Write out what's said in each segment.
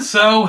Hello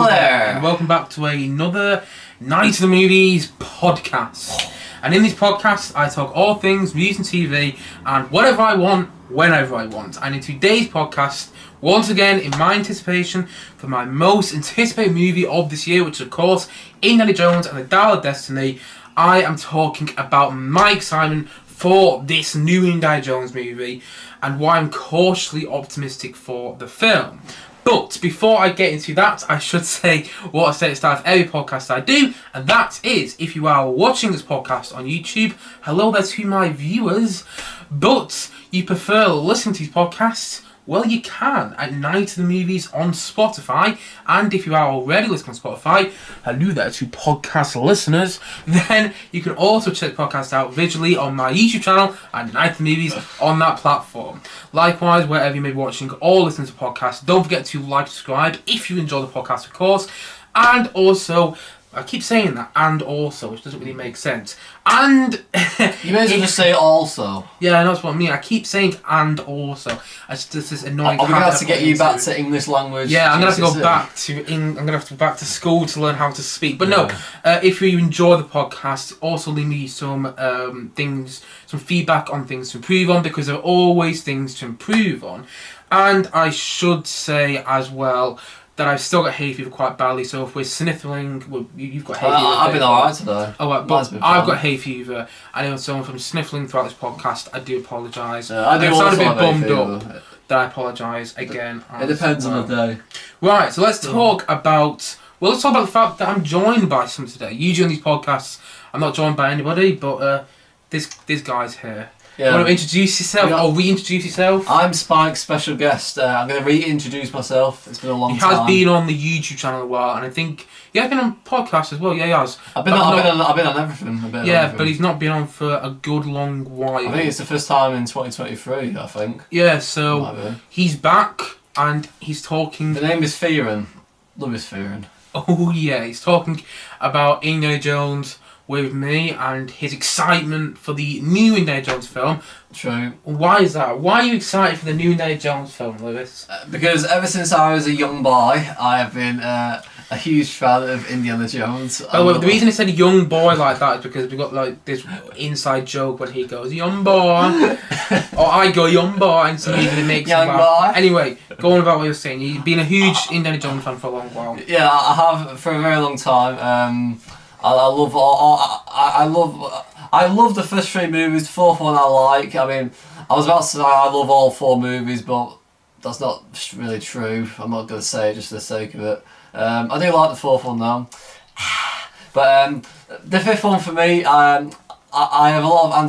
there, and welcome back to another Night of the Movies podcast. And in this podcast, I talk all things movies and TV, and whatever I want, whenever I want. And in today's podcast, once again, in my anticipation for my most anticipated movie of this year, which is, of course, Indiana Jones and the Dial of Destiny, I am talking about my excitement for this new Indiana Jones movie and why I'm cautiously optimistic for the film. But before I get into that, I should say what I say at the start of every podcast I do, and that is, if you are watching this podcast on YouTube, hello there to my viewers, but you prefer listening to these podcasts, well, you can at Night of the Movies on Spotify, and if you are already listening on Spotify, hello there to podcast listeners, then you can also check the podcast out visually on my YouTube channel at Night of the Movies on that platform. Likewise, wherever you may be watching or listening to podcasts, don't forget to like, subscribe if you enjoy the podcast, of course, and also, I keep saying that, and also, which doesn't really make sense. And you may as well just say also. Yeah, that's what I mean. I keep saying and also. It's just this annoying. Are we gonna have to get you back to English language? Yeah, I'm gonna have to go back to I'm gonna have to go back to school to learn how to speak. But no, if you enjoy the podcast, also leave me some some feedback on things to improve on, because there are always things to improve on. And I should say as well that I've still got hay fever quite badly, so if we're sniffling, you've got hay fever. I've been alright today. Oh, right, but I've got hay fever, and so if I'm sniffling throughout this podcast, I do apologise. I do also a bit bummed up that I apologise again. It depends on the day. Right, so let's talk about the fact that I'm joined by someone today. Usually on these podcasts, I'm not joined by anybody, but this guy's here. Yeah. Want to introduce yourself or reintroduce yourself? I'm Spike's special guest. I'm going to reintroduce myself. It's been a long time. He has been on the YouTube channel a while, and I think he has been on podcasts as well. Yeah, he has. I've been on everything. But he's not been on for a good long while. I think it's the first time in 2023. I think. Yeah, so he's back and he's talking. The name is Fearon. Louis Fearon. Oh yeah, he's talking about Indiana Jones with me and his excitement for the new Indiana Jones film. True. Why is that? Why are you excited for the new Indiana Jones film, Lewis? Because ever since I was a young boy, I have been a huge fan of Indiana Jones. Oh, well, the reason he said young boy like that is because we got like this inside joke when he goes young boy, or I go young boy, and somebody that makes young him boy. Anyway, going about what you're saying, you've been a huge Indiana Jones fan for a long while. Yeah, I have for a very long time. I love the first three movies. The fourth one I like. I mean, I was about to say I love all four movies, but that's not really true. I'm not going to say it just for the sake of it. I do like the fourth one now, but the fifth one for me, I have a lot of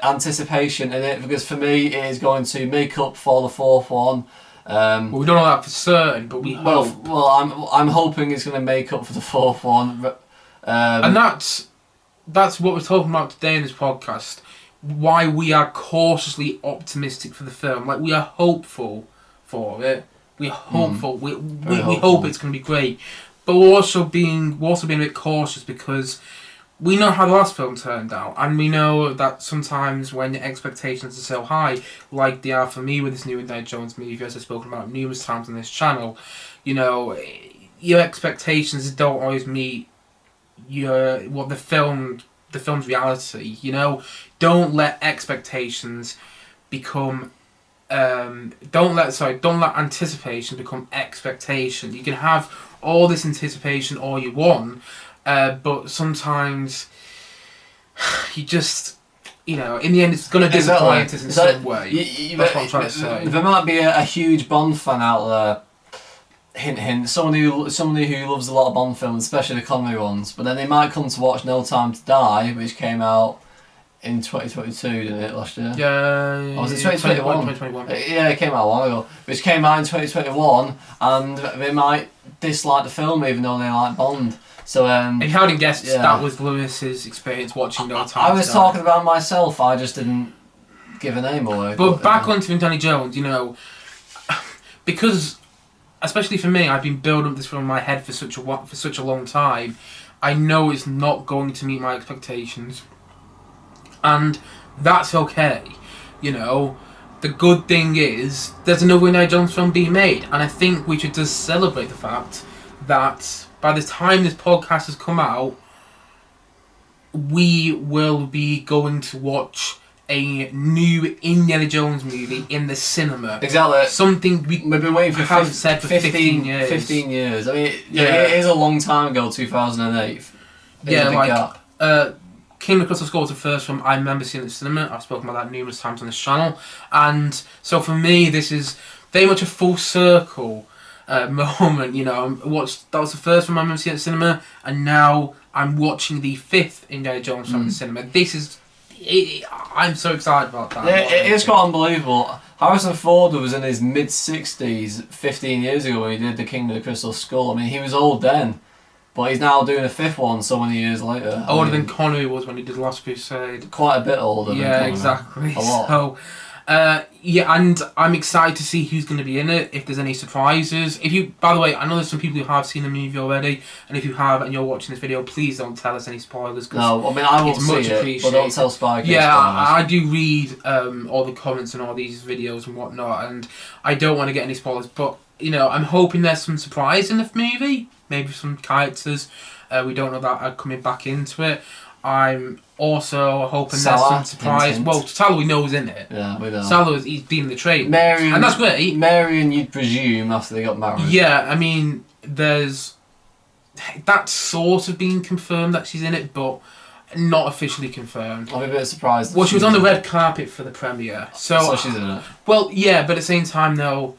anticipation in it, because for me it is going to make up for the fourth one. Well, we don't know that for certain, but we hope. Well, I'm hoping it's going to make up for the fourth one. And that's what we're talking about today in this podcast. Why we are cautiously optimistic for the film. Like, we are hopeful for it. We're hopeful. We hope it's going to be great. But we're also being a bit cautious, because we know how the last film turned out, and we know that sometimes when your expectations are so high, like they are for me with this new Indiana Jones movie, as I've spoken about numerous times on this channel, you know, your expectations don't always meet the film's reality. You know, don't let expectations become don't let anticipation become expectation. You can have all this anticipation all you want, but sometimes you just, you know, in the end it's going to disappoint us in some way. That's what I'm trying to say. There might be a huge Bond fan out there. Hint, hint. Somebody who loves a lot of Bond films, especially the comedy ones, but then they might come to watch No Time to Die, which came out in 2022, didn't it, last year? Yeah. Or was it 2021? 2021. Yeah, it came out a while ago. Which came out in 2021, and they might dislike the film even though they like Bond. So, if you hadn't guessed, that was Lewis's experience watching No Time to Die. I was talking about myself. I just didn't give a name away. But back onto Indiana Jones, you know, because, especially for me, I've been building up this film in my head for such a long time. I know it's not going to meet my expectations, and that's okay. You know, the good thing is there's another Indiana Jones film being made, and I think we should just celebrate the fact that by the time this podcast has come out, we will be going to watch a new Indiana Jones movie in the cinema. Exactly. Something we've been waiting for have said for 15 years. 15 years. I mean, it is a long time ago, 2008. Yeah, like Kingdom of Crystal Skull was the first film I remember seeing at the cinema. I've spoken about that numerous times on this channel, and so for me, this is very much a full circle moment. You know, that was the first film I remember seeing at the cinema, and now I'm watching the 5th Indiana Jones film in the cinema. This is. I'm so excited about that. It's quite unbelievable. Harrison Ford was in his mid-60s 15 years ago when he did the Kingdom of Crystal Skull. I mean, he was old then, but he's now doing a 5th one so many years later. Older than Connery was when he did Last Crusade. Quite a bit older than Connery. Yeah, exactly. A lot. So, and I'm excited to see who's going to be in it, if there's any surprises. By the way, I know there's some people who have seen the movie already, and if you have and you're watching this video, please don't tell us any spoilers. No, I mean, I won't see it, but don't tell Spike. Yeah, I do read all the comments and all these videos and whatnot, and I don't want to get any spoilers, but, you know, I'm hoping there's some surprise in the movie, maybe some characters we don't know that are coming back into it. I'm also hoping there's some surprise. Well, Salah we know is in it. Yeah, we know. He's been in the trade. Marion, and that's great. Marion, you'd presume, after they got married. Yeah, I mean, that's sort of been confirmed that she's in it, but not officially confirmed. I'm a bit surprised. Well, she was on the red carpet for the premiere. So she's in it. Well, yeah, but at the same time, though,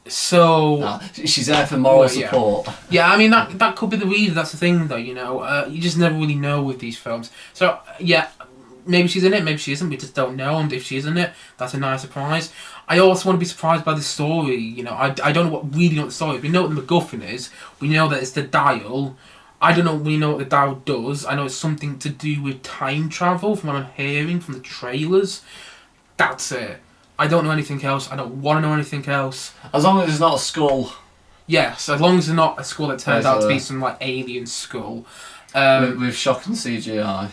she's there for moral support. Yeah, I mean, that could be the reason. That's the thing, though, you know. You just never really know with these films. So, yeah, maybe she's in it, maybe she isn't. We just don't know. And if she is in it, that's a nice surprise. I also want to be surprised by the story. You know, I don't know what the story is. We know what the MacGuffin is. We know that it's the dial. I don't know really know what the dial does. I know it's something to do with time travel from what I'm hearing from the trailers. That's it. I don't know anything else. I don't want to know anything else. As long as it's not a skull. Yes, as long as it's not a skull that turns out to be some like alien skull. With shocking CGI.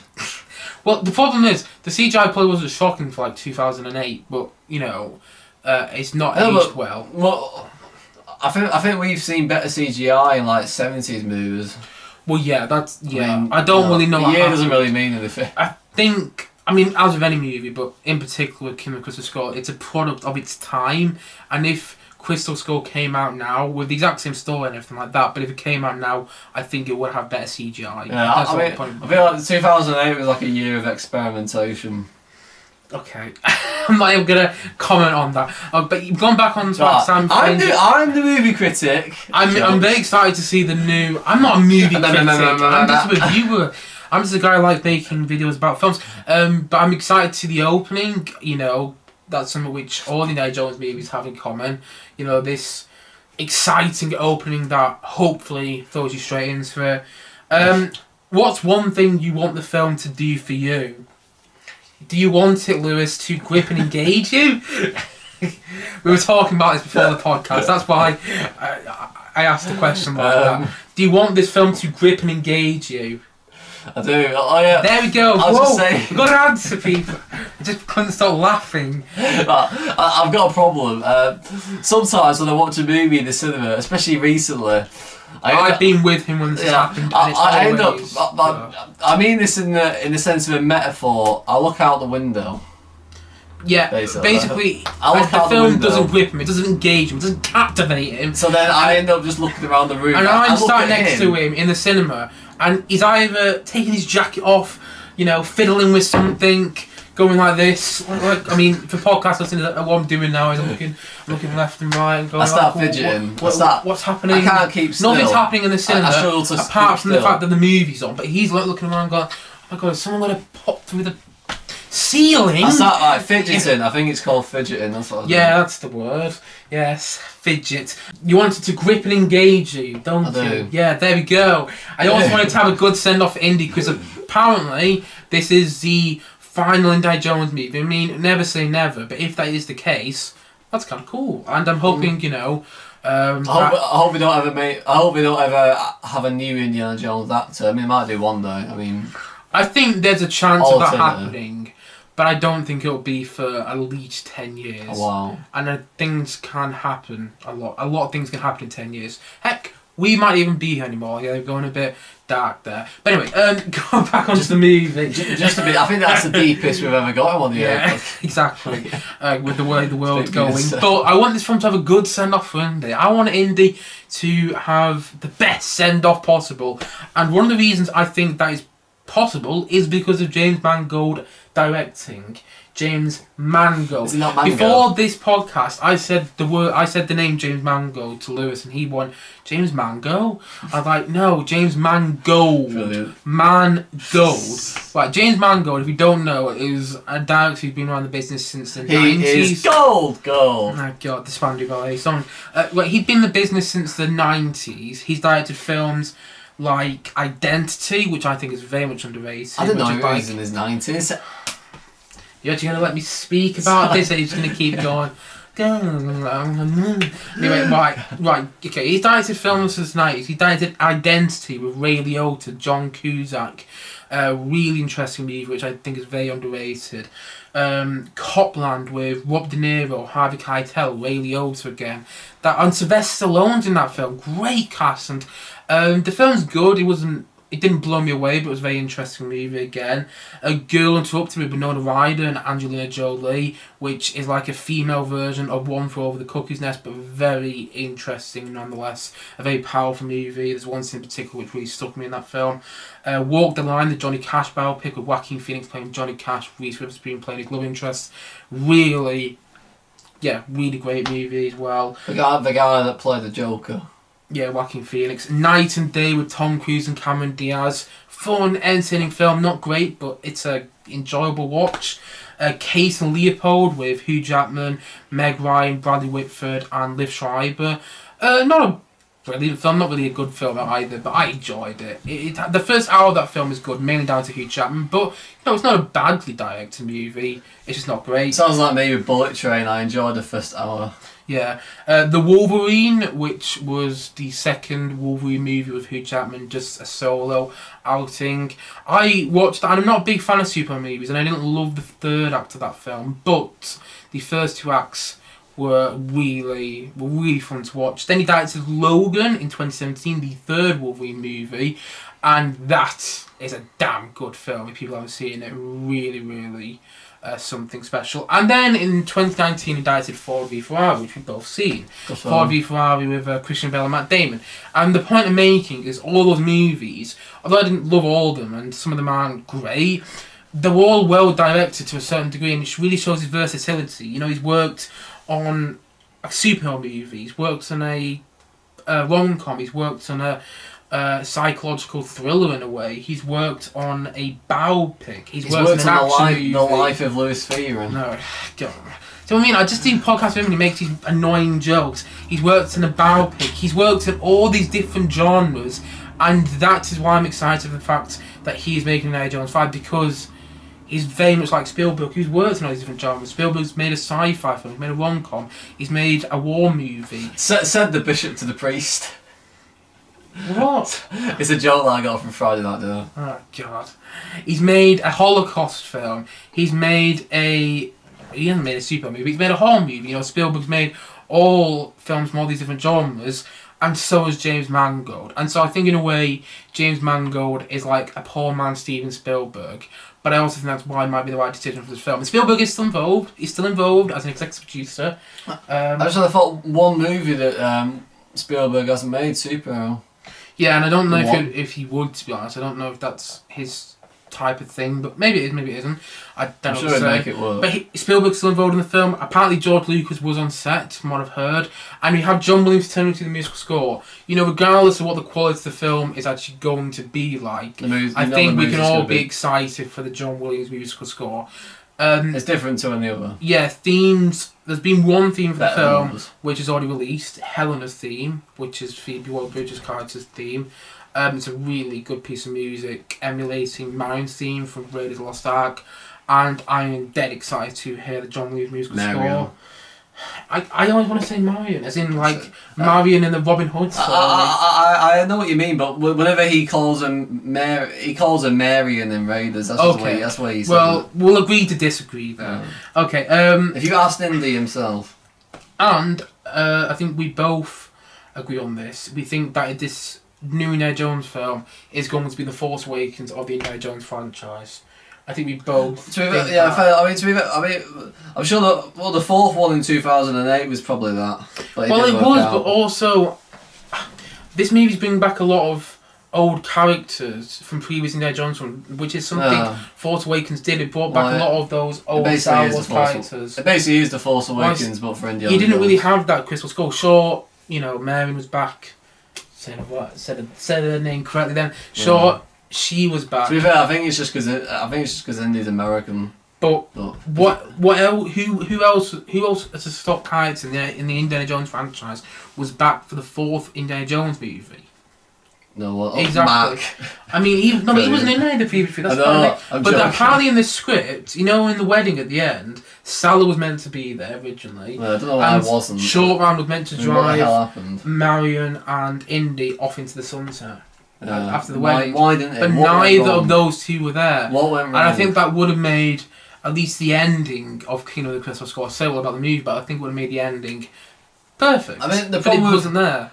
Well, the problem is the CGI probably wasn't shocking for like 2008, but you know, it's not aged well. Well, I think we've seen better CGI in like 70s movies. Well, yeah, I don't really know. The year doesn't really mean anything. I mean, as with any movie, but in particular with Kingdom of Crystal Skull, it's a product of its time. And if Crystal Skull came out now, with the exact same story and everything like that, but if it came out now, I think it would have better CGI. Yeah, I feel like 2008 was like a year of experimentation. Okay. I'm not even going to comment on that. But you've gone back on to Sam. I'm the movie critic. I'm very excited to see the new... I'm not a movie critic. I'm just a reviewer. I'm just a guy who likes making videos about films. But I'm excited to see the opening. You know, that's something which all the Indiana Jones movies have in common. You know, this exciting opening that hopefully throws you straight into it. What's one thing you want the film to do for you? Do you want it, Lewis, to grip and engage you? We were talking about this before the podcast. That's why I asked a question like that. Do you want this film to grip and engage you? I do. Oh, yeah. There we go. We've got to answer people. I just couldn't stop laughing. I've got a problem. Sometimes when I watch a movie in the cinema, especially recently, I've been with him when this has happened. I end up. I mean this in the sense of a metaphor. I look out the window. Yeah, basically the film doesn't grip him, it doesn't engage him, it doesn't captivate him. So then I end up just looking around the room. And I'm sat next to him in the cinema, and he's either taking his jacket off, you know, fiddling with something, going like this. I mean, for podcast listeners, what I'm doing now is I'm looking left and right and going. I start fidgeting. What's happening? I can't keep still. Nothing's happening in the cinema apart from the fact that the movie's on. But he's like looking around, going, "Oh my god, is someone going to pop through the ceiling?" I start like fidgeting. I think it's called fidgeting. That's what. That's the word. Yes, fidget. You wanted to grip and engage you, don't you? Yeah, there we go. I also wanted to have a good send off for Indy because apparently this is the final Indiana Jones movie. I mean, never say never, but if that is the case, that's kind of cool. And I'm hoping, you know. I hope we don't ever have a new Indiana Jones actor. I mean, it might do one day. I mean, I think there's a chance of that happening, but I don't think it'll be for at least 10 years. Oh, wow. And things can happen a lot. A lot of things can happen in 10 years. Heck, we might even be here anymore. Yeah, they're going a bit dark there. But anyway, going back onto the movie. Just a bit. I think that's the deepest we've ever got on the air. Exactly. With the way the world's going. But I want this film to have a good send-off for Indy. I want Indy to have the best send-off possible. And one of the reasons I think that is possible is because of James Mangold directing. James Mangold. Is it not Mangold? Before this podcast, I said the name James Mangold to Lewis, and he went, James Mango? I was like, no, James Mangold. Brilliant. Mangold. Right, James Mangold, if you don't know, is a director who's been around the business since the 90s. He is gold. Oh my god, the Spandy Ballet song. He'd been in the business since the 90s. He's directed films like Identity, which I think is very much underrated. I didn't know he was in his 90s. You're actually going to let me speak about this, or you're just going to keep going? Anyway, right, okay. He's directed films since the 90s. He directed Identity with Ray Liotta, John Cusack. Really interesting movie, which I think is very underrated. Copland with Rob De Niro, Harvey Keitel, Ray Liotta again. And Sylvester Stallone's in that film. Great cast. And the film's good. It didn't blow me away, but it was a very interesting movie again. A Girl Interrupted with Winona Ryder and Angelina Jolie, which is like a female version of One Flew Over the Cuckoo's Nest, but very interesting nonetheless. A very powerful movie. There's one scene in particular which really stuck me in that film. Walk the Line, the Johnny Cash biopic with Joaquin Phoenix playing Johnny Cash, Reese Witherspoon playing his love interest. Really great movie as well. The guy that played the Joker. Yeah, Joaquin Phoenix. Night and Day with Tom Cruise and Cameron Diaz. Fun, entertaining film. Not great, but it's a enjoyable watch. Kate and Leopold with Hugh Jackman, Meg Ryan, Bradley Whitford and Liv Schreiber. Not a brilliant film, not really a good film either, but I enjoyed it. The first hour of that film is good, mainly down to Hugh Jackman, but it's not a badly directed movie. It's just not great. Sounds like me with Bullet Train. I enjoyed the first hour. Yeah. The Wolverine, which was the second Wolverine movie with Hugh Jackman, just a solo outing. I watched that, and I'm not a big fan of superhero movies, and I didn't love the third act of that film, but the first two acts were really fun to watch. Then he directed Logan in 2017, the third Wolverine movie, and that is a damn good film. If people haven't seen it, really something special. And then in 2019 he directed Ford v Ferrari, which we've both seen. Ford v Ferrari with Christian Bale and Matt Damon. And the point I'm making is all those movies, although I didn't love all of them and some of them aren't great, they're all well directed to a certain degree, and it really shows his versatility. He's worked on a superhero movie, he's worked on a rom-com, he's worked on a psychological thriller in a way, he's worked on a biopic, he's worked on an action movie. The Life of Louis Theron. No, God. So I just do podcasts with him and he makes these annoying jokes. He's worked in a biopic, he's worked in all these different genres, and that is why I'm excited for the fact that he's making an Indiana Jones 5, because he's very much like Spielberg, who's worked in all these different genres. Spielberg's made a sci-fi film, he's made a rom-com, he's made a war movie. Said the bishop to the priest. What? It's a joke that I got from Friday Night Dinner. Oh, God. He's made a Holocaust film. He hasn't made a super movie, he's made a horror movie. Spielberg's made all films from all these different genres, and so has James Mangold. And so I think in a way, James Mangold is like a poor man Steven Spielberg. But I also think that's why it might be the right decision for this film. And Spielberg is still involved. He's still involved as an executive producer. I just thought one movie that Spielberg hasn't made, superhero. Yeah, and I don't know if he would, to be honest. I don't know if that's his type of thing, but maybe it is, maybe it isn't. I don't know sure it'd make it work. But Spielberg's still involved in the film. Apparently George Lucas was on set, from what I've heard. And we have John Williams turning to the musical score. Regardless of what the quality of the film is actually going to be like, I think we can all be excited for the John Williams musical score. It's different to any other. Yeah, themes. There's been one theme for the film, which is already released, Helena's theme, which is Phoebe Waller-Bridge's character's theme. It's a really good piece of music, emulating Marion's theme from Raiders of the Lost Ark, and I am dead excited to hear the John Williams musical score. I always want to say Marion, as in like Marion in the Robin Hood story. I know what you mean, but whenever he calls her Marion in Raiders. That's Okay. That's why he said Well, we'll agree to disagree there. Yeah. Okay. If you asked Indy himself, and I think we both agree on this. We think that this new Indiana Jones film is going to be the Force Awakens of the Indiana Jones franchise. I think we both. I'm sure the fourth one in 2008 was probably that. But Well, it was, but also this movie's bringing back a lot of old characters from previous Indiana Jones films, which is something Force Awakens did. It brought back a lot of those old Star Wars characters. It basically is the Force Awakens, but for Indiana He didn't Jones. really have that Crystal Skull. Sure, Marion was back. Said her name correctly then. Sure. She was back. To be fair, I think it's just because Indy's American. But what else? Who else as a stock character in the Indiana Jones franchise was back for the fourth Indiana Jones movie? No, exactly. Mac. I mean, he wasn't in any of the previous movie. That's fine. But apparently in the script, in the wedding at the end, Salah was meant to be there originally. Well, I don't know why it wasn't. Short Round was meant to drive what the hell happened? Marion and Indy off into the sunset. After the wedding. Why didn't it? But neither of those two were there. What went wrong? And I think that would have made at least the ending of Kingdom of the Crystal Skull. I say all about the movie, but I think it would have made the ending perfect. I mean, but it wasn't there.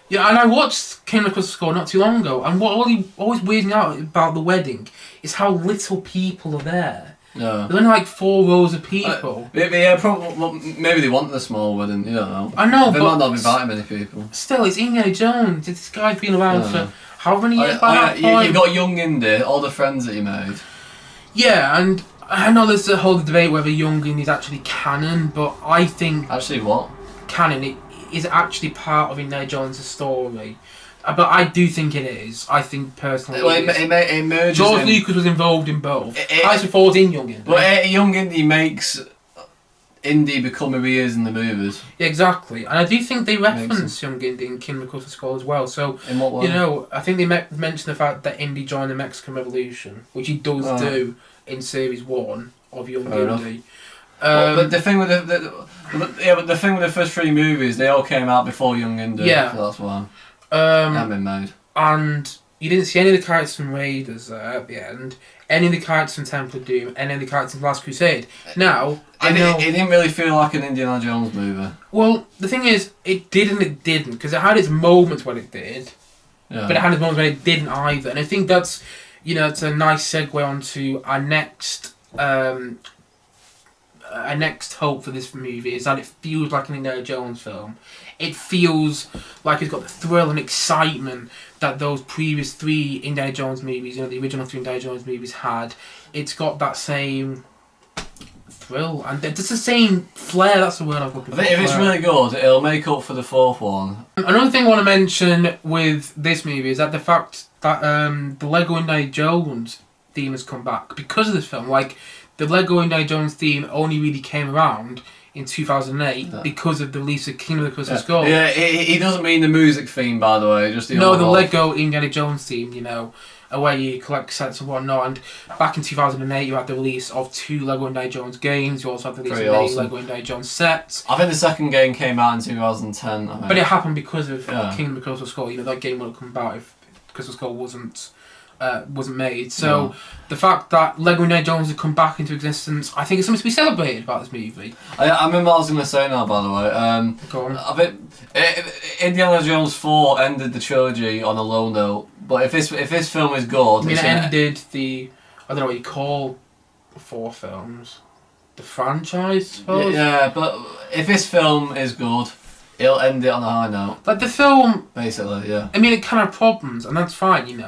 Yeah, and I watched Kingdom of the Crystal Skull not too long ago, and what always weirds me out about the wedding is how little people are there. Yeah. There's only like 4 rows of people. Maybe they want the small wedding. You don't know. I know, they but might not be inviting many people. Still, it's Indiana Jones. This guy's been around for how many years by that point? You've got young Indy, all the friends that you made. Yeah, and I know there's a whole debate whether young Indy is actually canon, but I think Actually, what? Canon it is actually part of Indiana Jones' story. But I do think it is. I think personally It merges. George Lucas was involved in both. Harrison Ford's in Young Indy. But Young Indy makes Indy become who he is in the movies. Yeah, exactly. And I do think they reference Young Indy in Kingdom of the Crystal Skull as well. So, in what way? I think they mention the fact that Indy joined the Mexican Revolution, which he does do in Series 1 of Young Indy. But the thing with the thing with the first 3 movies, they all came out before Young Indy. Yeah. So that's why. Haven't been made. And you didn't see any of the characters from Raiders there at the end, any of the characters from Temple of Doom, any of the characters from Last Crusade. Now, I know... It didn't really feel like an Indiana Jones movie. Well, the thing is, it did and it didn't, because it had its moments when it did, but it had its moments when it didn't either. And I think that's, it's a nice segue onto our next hope for this movie, is that it feels like an Indiana Jones film. It feels like it's got the thrill and excitement that those previous 3 Indiana Jones movies, the original 3 Indiana Jones movies had. It's got that same thrill and it's the same flair. That's the word I'm looking for. I think if it's really good, it'll make up for the 4th one. Another thing I want to mention with this movie is that the fact that the Lego Indiana Jones theme has come back because of this film. Like, the Lego Indiana Jones theme only really came around in 2008 because of the release of Kingdom of the Crystal Skull. Yeah, he doesn't mean the music theme, by the way. Just the Lego Indiana Jones theme, where you collect sets and whatnot. And back in 2008, you had the release of 2 Lego Indiana Jones games. You also had the release of many Lego Indiana Jones sets. I think the second game came out in 2010. I think. But it happened because of Kingdom of the Crystal Skull. That game would have come about if Crystal Skull wasn't made. So the fact that Lego Indiana Jones had come back into existence, I think it's something to be celebrated about this movie. I remember what I was going to say now, by the way. Go on. I think Indiana Jones 4 ended the trilogy on a low note, but if this film is good... it ended the... I don't know what you call 4 films. The franchise, I suppose? Yeah, but if this film is good, it'll end it on a high note. Like the film... Basically, yeah. I mean, it can have problems, and that's fine,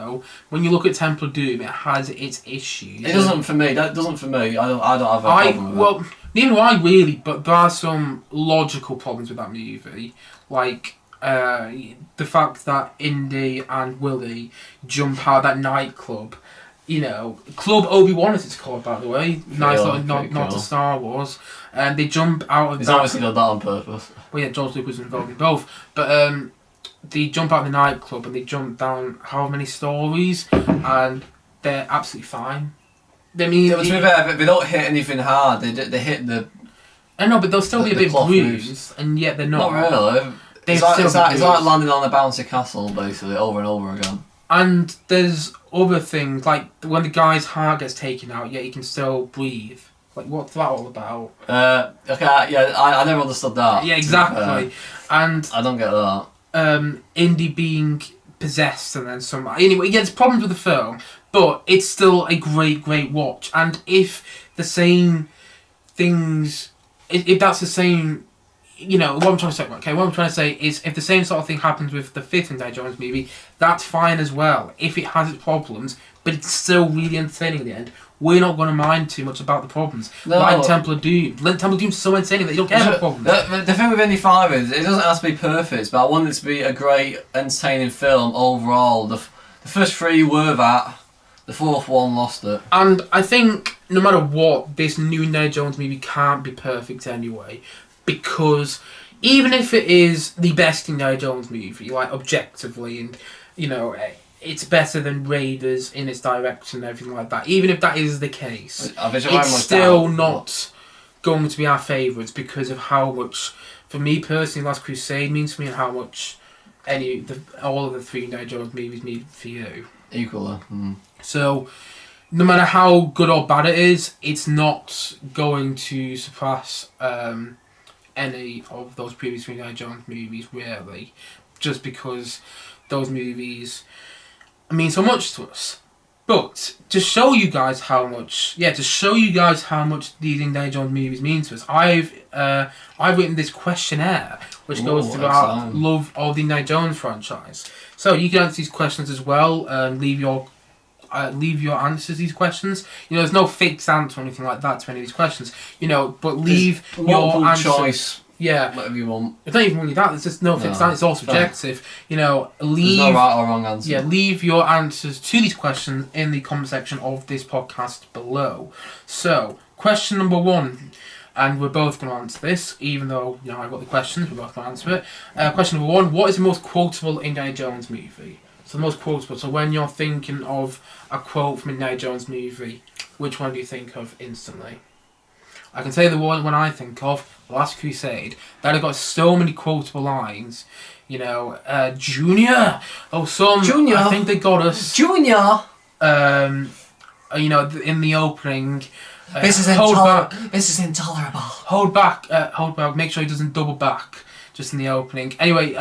When you look at Temple of Doom, it has its issues. It doesn't for me. That doesn't for me. I don't have a problem with it. Neither do I, really, but there are some logical problems with that movie. Like, the fact that Indy and Willie jump out of that nightclub. Club Obi-Wan as it's called, by the way. Nice little nod to Star Wars. And they jump out of He's obviously done that on purpose. Well, yeah, George Lucas was involved in both. But they jump out of the nightclub and they jump down how many stories, and they're absolutely fine. I mean, to be fair, they don't hit anything hard. They hit the I know, but they'll still be a bit cloth bruised, moves. and yet they're not. Not really. They've It's still like landing on a bouncy castle, basically, over and over again. And there's other things, like when the guy's heart gets taken out, yet he can still breathe. Like, what's that all about? Okay, yeah, I never understood that. Yeah, exactly. And I don't get that. Indy being possessed and then some... Anyway, yeah, there's problems with the film, but it's still a great, great watch. And if the same things... If that's the same... You know, what I'm trying to say, okay, what I'm trying to say is if the same sort of thing happens with the fifth Indiana Jones movie, that's fine as well. If it has its problems, but it's still really entertaining at the end, we're not going to mind too much about the problems. No. Like Temple of Doom. Temple of Doom's so entertaining that you don't care about problems. The thing with Indy 5 is, it doesn't have to be perfect, but I want it to be a great, entertaining film overall. The first three were that. The fourth one lost it. And I think, no matter what, this new Indiana Jones movie can't be perfect anyway. Because even if it is the best Indiana Jones movie, like objectively, and you know, it's better than Raiders in its direction and everything like that. Even if that is the case, it's still not going to be our favourites because of how much, for me personally, Last Crusade means to me, and how much all of the three Indiana Jones movies mean for you. Equally. So, no matter how good or bad it is, it's not going to surpass any of those previous Indiana Jones movies, really, just because those movies mean so much to us. But to show you guys how much these Indiana Jones movies mean to us, I've written this questionnaire which goes through our love of the Indiana Jones franchise. So you can answer these questions as well. Leave your answers to these questions. You know, there's no fixed answer or anything like that to any of these questions. You know, but leave your answer. Choice. Yeah. Whatever you want. It's not even really that. There's just no fixed answer. It's all subjective. Fair. You know, there's no right or wrong answer. Yeah, leave your answers to these questions in the comment section of this podcast below. So, question number 1. And we're both going to answer this, even though, you know, I've got the questions, we're both going to answer it. Question number 1, what is the most quotable Indiana Jones movie? So the most quotable. So when you're thinking of a quote from an Indiana Jones movie, which one do you think of instantly? I can say the one when I think of Last Crusade. That have got so many quotable lines. You know, Junior. Junior. I think they got us. Junior. You know, in the opening. This is intolerable. This is intolerable. Hold back. Make sure he doesn't double back. Just in the opening. Anyway,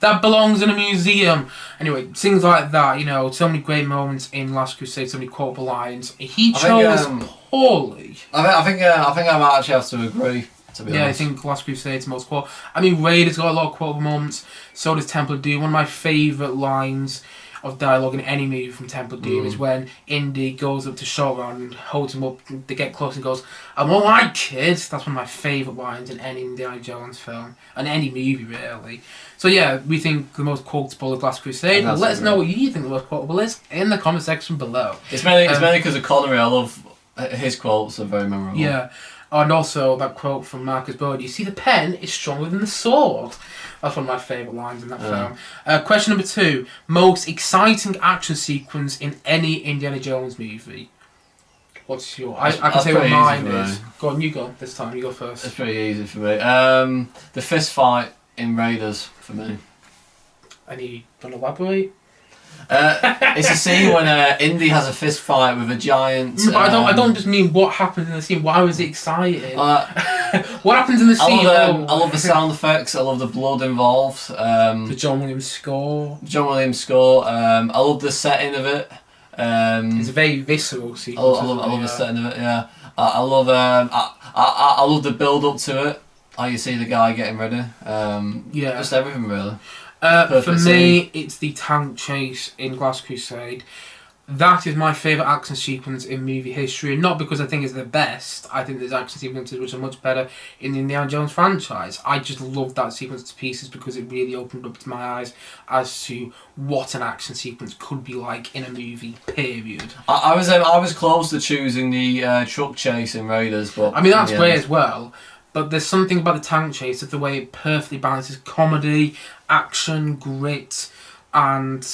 that belongs in a museum. Anyway, things like that. You know, so many great moments in Last Crusade. So many quotable lines. He chose poorly. I think I might actually have to agree. To be honest. I think Last Crusade's the most quotable. I mean, Raiders got a lot of quotable moments. So does Temple of Doom. One of my favourite lines of dialogue in any movie from Temple of Doom is when Indy goes up to Showdown and holds him up. They get close and goes, "I'm alright, kids." That's one of my favourite lines in any Indiana Jones film and any movie, really. So yeah, we think the most quotable is Last Crusade. Let us know what you think the most quotable is in the comment section below. It's mainly because of Connery. I love his quotes; are very memorable. Yeah. And also that quote from Marcus Bode, "You see, the pen is stronger than the sword." That's one of my favourite lines in that film. Question number 2. Most exciting action sequence in any Indiana Jones movie. What's your... I can say what mine is. Go on, you go this time. You go first. It's pretty easy for me. The fist fight in Raiders, for me. Any... Do you want to elaborate? It's a scene when Indy has a fist fight with a giant. But I don't just mean what happened in the scene. Why was it exciting? What happens in the scene? I love the sound effects. I love the blood involved. The John Williams score. I love the setting of it. It's a very visceral sequence. I love the setting of it. Yeah, I love the build up to it. How you see the guy getting ready. Just everything really. For me, it's the tank chase in Last Crusade. That is my favourite action sequence in movie history, and not because I think it's the best. I think there's action sequences which are much better in the Indiana Jones franchise. I just love that sequence to pieces because it really opened up to my eyes as to what an action sequence could be like in a movie, period. I was close to choosing the truck chase in Raiders, but... I mean, that's great as well. But there's something about the tank chase of the way it perfectly balances comedy, action, grit, and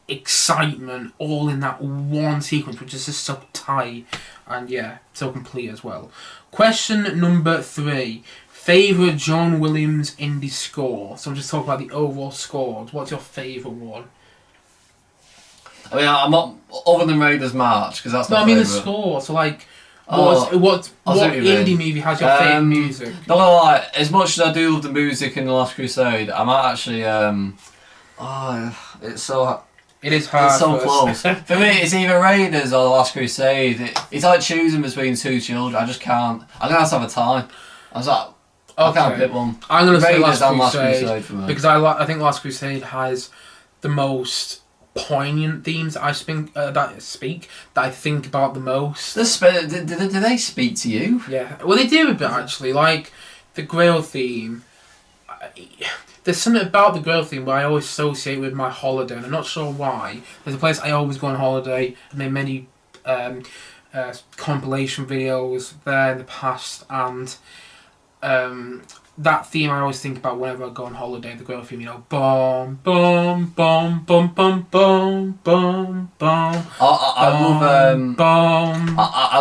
excitement all in that one sequence, which is just so tight and so complete as well. Question number 3. Favourite John Williams Indy score. So I'm just talking about the overall scores. What's your favourite one? I mean, I'm not other than Raiders March because that's my I mean the favourite. score. So like, what indie movie has your favourite music? Not gonna lie, as much as I do love the music in The Last Crusade, I might actually. It's so. It is hard. It's so close. For me, it's either Raiders or The Last Crusade. It's like choosing between two children. I just can't. I'm gonna have to have a tie. I was like, I can't pick one. I'm gonna say Raiders Last and Crusade for me. because I think Last Crusade has the most poignant themes that I think about the most. Do they speak to you? Yeah, well they do a bit actually. Like the Grail theme. There's something about the Grail theme where I always associate with my holiday, and I'm not sure why. There's a place I always go on holiday. I made many compilation videos there in the past, and that theme I always think about whenever I go on holiday. The Grail theme, you know, bum bum bum bum bum bum bum bum. I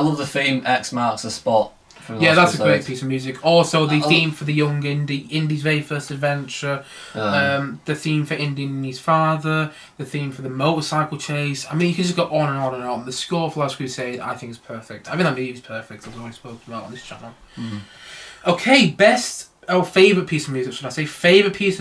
love the theme X marks the spot. That's a great piece of music. Also, the theme for the young Indy's very first adventure, the theme for Indy and Indy's father, the theme for the motorcycle chase. I mean, you can just go on and on and on. The score for Last Crusade, I think, is perfect. I mean, that movie is perfect. I've already spoken about on this channel. Okay, favourite piece of music, should I say? Favourite piece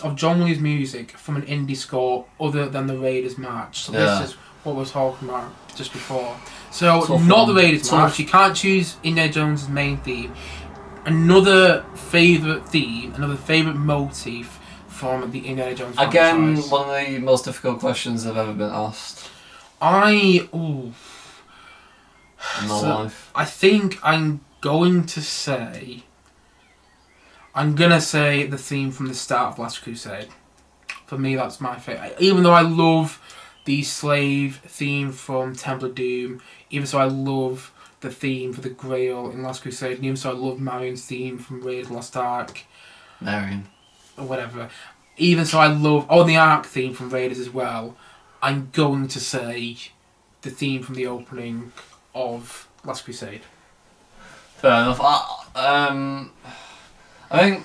of John Williams' music from an Indy score other than the Raiders March. So this is what we were talking about just before. So, not the Raiders March. You can't choose Indiana Jones' main theme. Another favourite theme, another favourite motif from the Indiana Jones franchise. Again, one of the most difficult questions I've ever been asked. In my life. I think I'm going to say the theme from the start of Last Crusade. For me, that's my favourite. Even though I love the slave theme from Temple of Doom, even so I love the theme for the Grail in Last Crusade, and even so I love Marion's theme from Raiders of the Lost Ark. Marion. Or whatever. Even so I love... the Ark theme from Raiders as well. I'm going to say the theme from the opening of Last Crusade. Fair enough. I think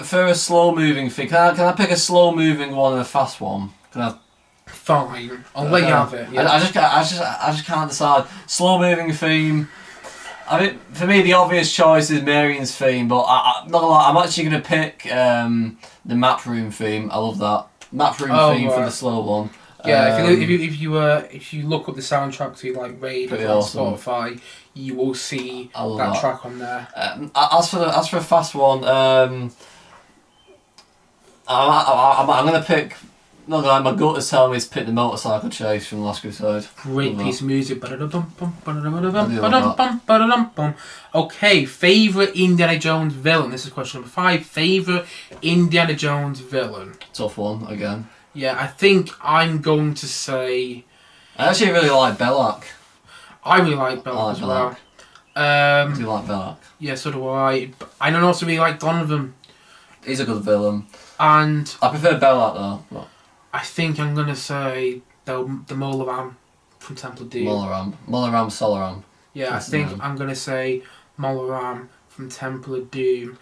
for a slow moving thing, can I pick a slow moving one and a fast one? Can I? Fine, I'll let you have it. Yeah. I just can't decide. Slow moving theme. I mean, for me, the obvious choice is Marion's theme, but I'm not gonna lie, I'm actually gonna pick the map room theme. I love that map room theme for the slow one. Yeah, if you look up the soundtrack to like Raiders on Spotify, you will see that track on there. As for a fast one, I'm gonna pick. No, my gut is telling me to pick the motorcycle chase from Last Crusade. Great piece of music. Okay, favourite Indiana Jones villain. This is question number 5. Favourite Indiana Jones villain. Tough one again. Yeah, I think I'm going to say... I actually really like Belloc. I really like Belloc as well. I do like Belloc. Yeah, so do I. I don't also really like Donovan. He's a good villain. And... I prefer Belloc though. But I think I'm going to say the Molaram from Temple of Doom. Molaram Solaram. Yeah, I think I'm going to say Molaram from Temple of Doom.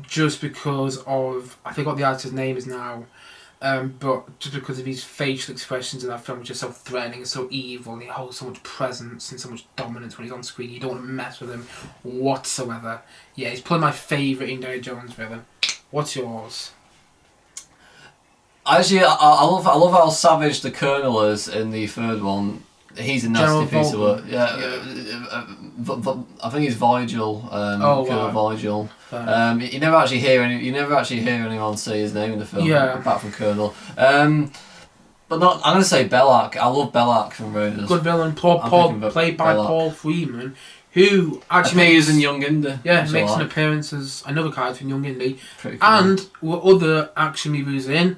Just because of... I forgot the actor's name is now. But just because of his facial expressions in that film, which are so threatening and so evil, and he holds so much presence and so much dominance when he's on screen, you don't want to mess with him whatsoever. Yeah, he's probably my favourite Indiana Jones villain. What's yours? Actually, I love how savage the Colonel is in the third one. He's a nasty piece of work. Yeah. I think he's Vigil. Colonel Vigil. You never actually hear anyone say his name in the film, apart from Colonel. But not. I'm gonna say Belloc. I love Belloc from Raiders. Good villain, played by Paul Freeman, who actually makes in Young Indy. Yeah, makes an appearance as another character in Young Indy, and what other action movies in,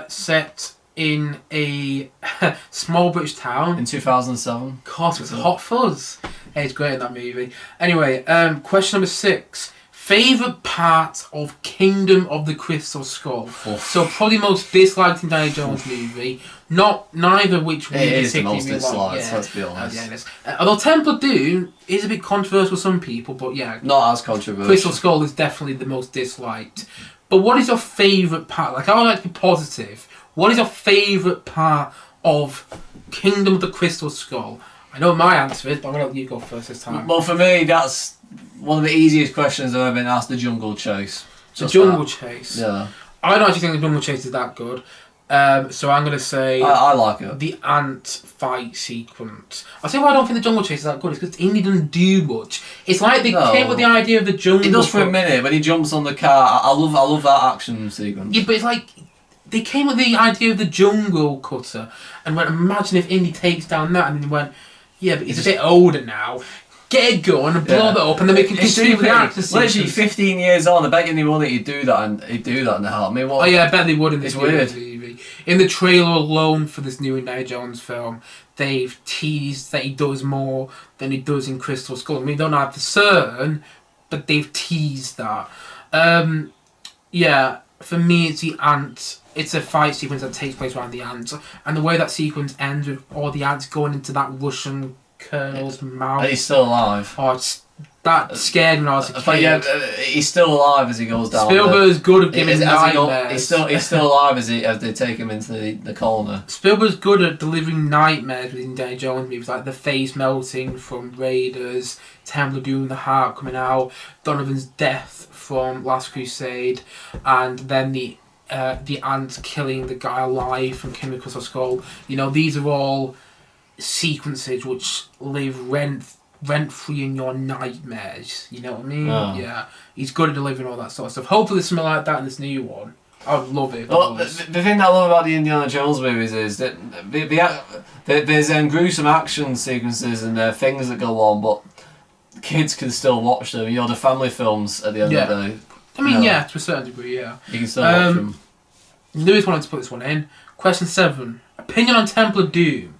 set in a small British town in 2007. Of course, it's Hot Fuzz. Hey, it's great in that movie. Anyway, question number 6. Favourite part of Kingdom of the Crystal Skull. So probably most disliked Indiana Jones movie. Neither of which we it is the particularly most like. disliked, let's be honest. Yeah, it is. Although Temple of Doom is a bit controversial for some people, but yeah. Not as controversial. Crystal Skull is definitely the most disliked. But what is your favourite part? Like, I would like to be positive. What is your favourite part of Kingdom of the Crystal Skull? I know my answer is, but I'm going to let you go first this time. Well, for me, that's one of the easiest questions I've ever been asked, the jungle chase. The jungle chase? Yeah. I don't actually think the jungle chase is that good. So I'm going to say... I like it. The ant fight sequence. I'll say why I don't think the jungle chase is that good. It's because Indy doesn't do much. It's like they came with the idea of the jungle... It does for a minute, when he jumps on the car. I love that action sequence. Yeah, but it's like... They came with the idea of the jungle cutter and went, imagine if Indy takes down that, and then went, yeah, but he's a bit older now. Get a gun and blow that up, and then we can continue with the action sequence. Literally 15 years on, I bet you anyone that he'd do that in the hell. I mean, what? Oh yeah, I bet they would in this weird. movie. In the trailer alone for this new Indiana Jones film, they've teased that he does more than he does in Crystal Skull. I mean, we don't have for certain, but they've teased that. Yeah, for me, it's the ant. It's a fight sequence that takes place around the ants, and the way that sequence ends with all the ants going into that Russian colonel's mouth. And he's still alive. Oh, that scared me when I was a kid. But yeah, he's still alive as he goes down. Spielberg's good at giving nightmares. He's still alive as they take him into the corner. Spielberg's good at delivering nightmares with Indiana Jones movies, like the face melting from Raiders, Temple of Doom, the heart coming out, Donovan's death from Last Crusade, and then the ant killing the guy alive from Kingdom of the Crystal Skull. You know, these are all sequences which live rent-free in your nightmares. You know what I mean? Oh. Yeah. He's good at delivering all that sort of stuff. Hopefully there's something like that in this new one. I would love it. Well, the thing that I love about the Indiana Jones movies is that there's gruesome action sequences and things that go on, but kids can still watch them. You know, the family films at the end of the day. I mean, yeah, to a certain degree, yeah. You can still watch them. Lewis wanted to put this one in. Question 7. Opinion on Temple of Doom.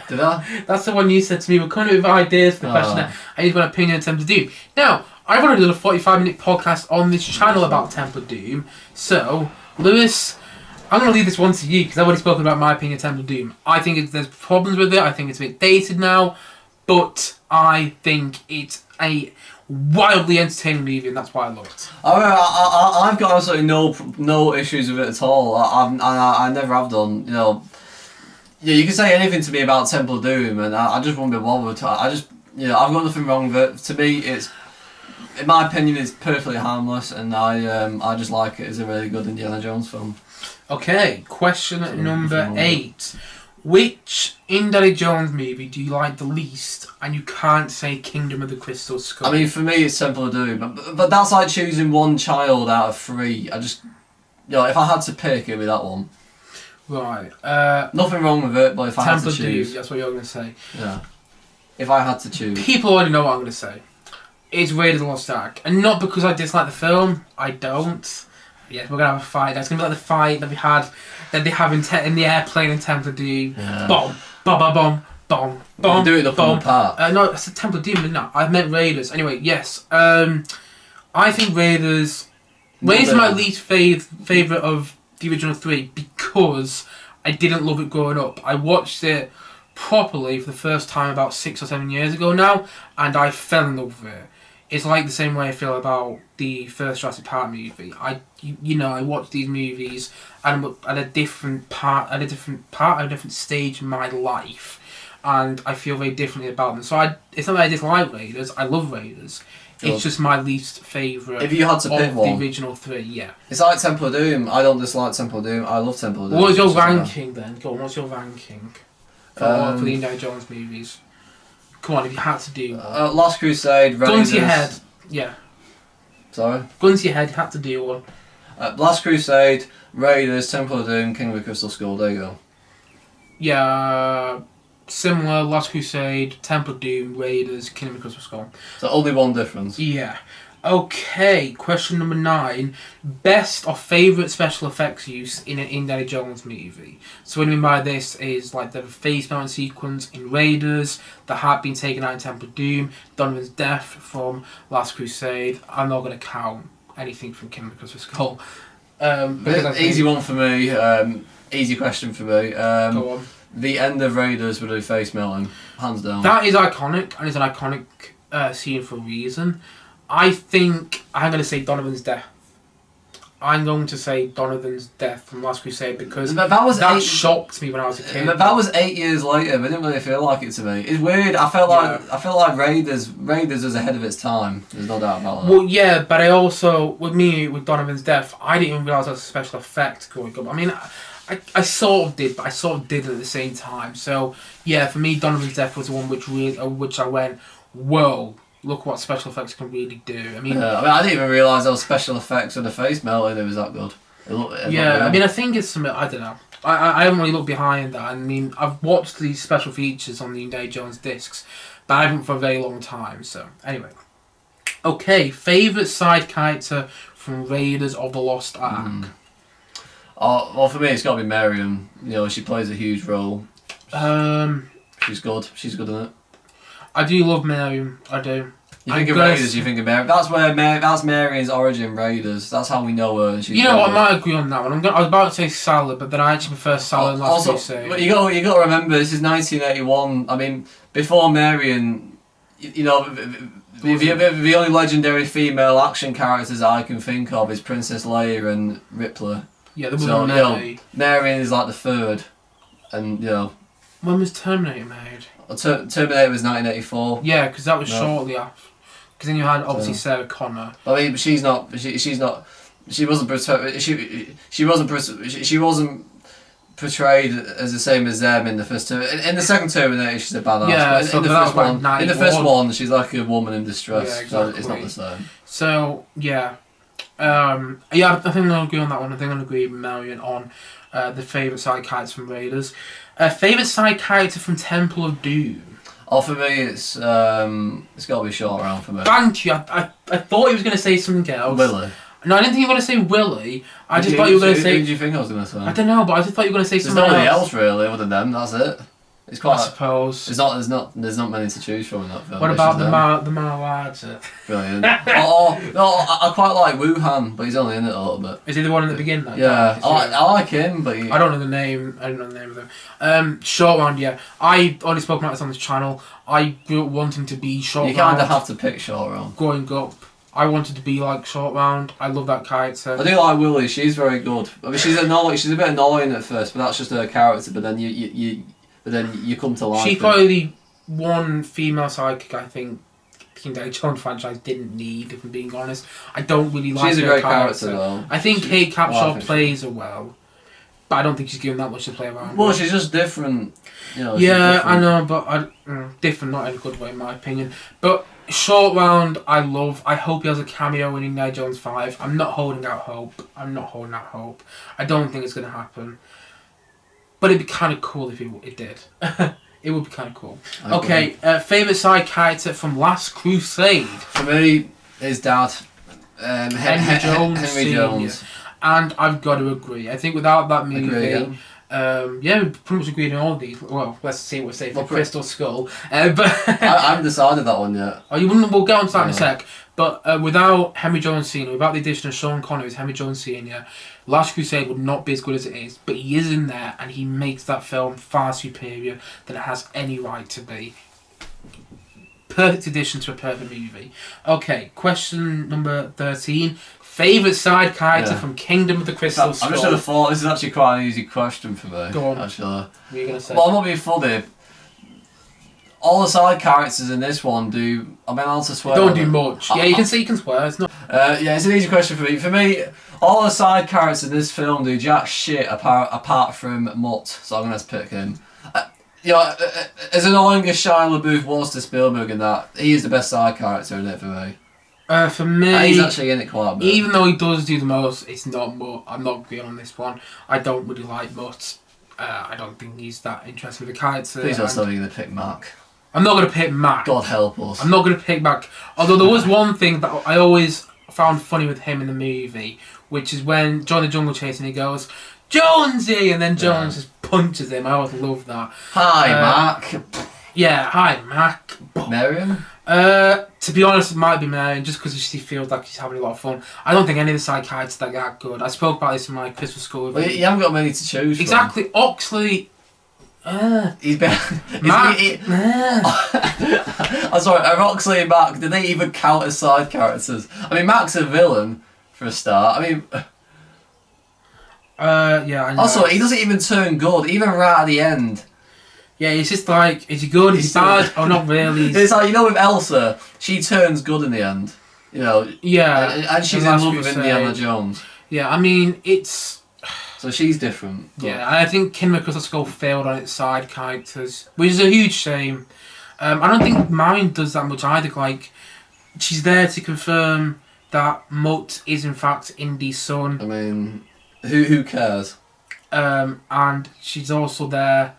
Did I? That's the one you said to me. We're coming up with ideas for the questionnaire. I need an opinion on Temple of Doom. Now, I've already done a 45-minute podcast on this channel about Temple of Doom. So, Lewis, I'm going to leave this one to you because I've already spoken about my opinion on Temple of Doom. I think there's problems with it. I think it's a bit dated now. But I think it's a wildly entertaining movie, and that's why I love it. I've got absolutely no issues with it at all. I never have done. You know, yeah, you can say anything to me about Temple of Doom, and I just won't be bothered. I've got nothing wrong with it. To me, it's, in my opinion, it's perfectly harmless, and I just like it as a really good Indiana Jones film. Okay, question number 8. Which Indiana Jones movie do you like the least, and you can't say Kingdom of the Crystal Skull? I mean, for me, it's Temple of Doom, but that's like choosing one child out of 3. If I had to pick, it'd be that one. Right. Nothing wrong with it, but if I had to choose... Temple of Doom, that's what you're going to say. Yeah. If I had to choose... People already know what I'm going to say. It's Raiders of the Lost Ark. And not because I dislike the film, I don't. Yeah, we're going to have a fight. That's going to be like the fight that we had... that they have in the airplane in Temple of Doom. Yeah. Bomb, bomb, bomb, bomb, bomb. Do it up on the part. No, it's a Temple of Doom, no. I meant Raiders. Anyway, yes. I think Raiders... Raiders is my least favourite of the original 3 because I didn't love it growing up. I watched it properly for the first time about 6 or 7 years ago now, and I fell in love with it. It's like the same way I feel about the first Jurassic Park movie. I watched these movies and I'm at a different stage in my life, and I feel very differently about them. So it's not that I dislike Raiders. I love Raiders. It's just my least favourite. If you had to pick one, the original 3, yeah. It's like Temple of Doom. I don't dislike Temple of Doom. I love Temple of Doom. What's your ranking then? Go on. What's your ranking for the Indiana Jones movies? Come on, if you had to do one. Last Crusade, Raiders... Gun to your head. Yeah. Sorry? Gun to your head, you had to do one. Last Crusade, Raiders, Temple of Doom, King of the Crystal Skull. There you go. Yeah, similar. Last Crusade, Temple of Doom, Raiders, King of the Crystal Skull. So only one difference. Yeah. Okay, question number 9. Best or favourite special effects use in an Indiana Jones movie. So what I mean by this is like the face melting sequence in Raiders, the heart being taken out in Temple of Doom, Donovan's death from Last Crusade. I'm not going to count anything from Kingdom of the Crystal Skull. Easy one for me. Easy question for me. Go on. The end of Raiders with a face melting, hands down. That is iconic, and it's an iconic scene for a reason. I think I'm going to say Donovan's death. I'm going to say Donovan's death from Last Crusade because that shocked me when I was a kid. That was 8 years later, but it didn't really feel like it to me. It's weird. I felt like Raiders was ahead of its time. There's no doubt about that. Well, yeah, but I also with Donovan's death, I didn't even realise that was a special effect growing up. I mean, I sort of did, but I sort of did at the same time. So yeah, for me, Donovan's death was the one which I went, whoa. Look what special effects can really do. I mean, I didn't even realise there was special effects with the face melting. It was that good. I mean, I think it's some. I don't know. I haven't really looked behind that. I mean, I've watched these special features on the Indiana Jones discs, but I haven't for a very long time. So anyway, okay. Favourite side character from Raiders of the Lost Ark. Oh, well, for me, it's got to be Marion. You know, she plays a huge role. She's good. She's good in it. I do love Marion. I do. You think of Raiders, you think of Marion. That's Marion's origin, Raiders. That's how we know her. You know what? I might agree on that one. I was about to say Salad, but then I actually prefer Salad. But you got to remember, this is 1981. I mean, before Marion, the only legendary female action characters I can think of is Princess Leia and Ripley. Yeah, there was Mary. Marion is like the third, and When was Terminator made? Terminator was 1984. Yeah, because that was shortly after. Because then you had obviously Sarah Connor. I mean, but she wasn't portrayed as the same as them in the first Terminator. In the second Terminator, she's a badass. Yeah, but in the first one, she's like a woman in distress. Yeah, exactly. So it's not the same. So yeah, I think I'll agree on that one. I think I'll agree with Marion on the favourite side characters from Raiders. Favourite side character from Temple of Doom. Oh, for me, it's got to be Short Round for me. Thank you. I thought he was going to say something else. Willie. No, I didn't think you were going to say Willie. I just thought you were going to say. Who did you think I was going to say? I don't know, but I just thought you were going to say something else. There's nobody else really other than them. That's it. It's quite. I suppose. There's not many to choose from in that film. What about the Marwards? Brilliant. I quite like Wuhan, but he's only in it a little bit. Is he the one in the beginning? Yeah, I like him, but I don't know the name. I don't know the name of them. Short Round, yeah. I already spoke about this on this channel. I grew up wanting to be Short Round. You kind of have to pick Short Round. Growing up, I wanted to be like Short Round. I love that character. I do like Willie. She's very good. I mean, she's annoying. She's a bit annoying at first, but that's just her character. But then you come to life. She's probably the one female sidekick I think the Indiana Jones franchise didn't need, if I'm being honest. I don't really like her. She's a great character though. I think Kate Capshaw plays her well, but I don't think she's given that much to play around. Well, she's just different. Yeah, different. I know, but different, not in a good way, in my opinion. But Short Round, I love. I hope he has a cameo in Indiana Jones 5. I'm not holding out hope. I don't think it's going to happen. But it'd be kind of cool if it did. It would be kind of cool. Okay, favourite side character from Last Crusade? For me, his dad, Henry Jones. And I've got to agree. I think without that movie, we pretty much agreed on all these. Well, let's see what we say for Crystal Skull. But I haven't decided that one yet. Oh, you wouldn't? We'll get on to that in a sec. But without Henry Jones Sr., without the addition of Sean Connery as Henry Jones Sr., Last Crusade would not be as good as it is. But he is in there, and he makes that film far superior than it has any right to be. Perfect addition to a perfect movie. Okay, question number 13. Favourite side character from Kingdom of the Crystal Skull? I'm just going to thought this is actually quite an easy question for me. Go on. Actually. What are you going to say? Well, I'm not being funny. All the side characters in this one do. I'm allowed to swear. Don't do much. Yeah, you can say you can swear. It's not. It's an easy question for me. For me, all the side characters in this film do jack shit apart from Mutt. So I'm gonna have to pick him. As annoying as Shia LaBeouf was to Spielberg in that, he is the best side character in it for me. For me, he's actually in it quite a bit. Even though he does do the most, it's not Mutt. I'm not agreeing on this one. I don't really like Mutt. I don't think he's that interesting with the character. Please don't tell me you're gonna pick Mark. I'm not going to pick Mac. God help us. I'm not going to pick Mac. Although there was one thing that I always found funny with him in the movie, which is when John the Jungle Chase and he goes, Jonesy! And then Jones just punches him. I always love that. Hi, Mac. Yeah, hi, Mac. Miriam? To be honest, it might be Marion, just because she feels like she's having a lot of fun. I don't think any of the side characters are that good. I spoke about this in my Christmas school review. Well, you haven't got many to choose Exactly. from. Oxley... He's better. Mac... I'm sorry, are Oxley and Mac, do they even count as side characters? I mean, Mac's a villain, for a start. I mean... yeah, I know. Also, he doesn't even turn good, even right at the end. Yeah, it's just like, is he good, is he bad? Oh, not really. It's like, you know, with Elsa, she turns good in the end. You know? Yeah. And she's in love with Indiana Jones. Yeah, I mean, it's... So she's different. But... Yeah, I think Kingdom of Crystal Skull failed on its side characters, which is a huge shame. I don't think Marion does that much either. Like, she's there to confirm that Mutt is in fact Indy's son. I mean, who cares? And she's also there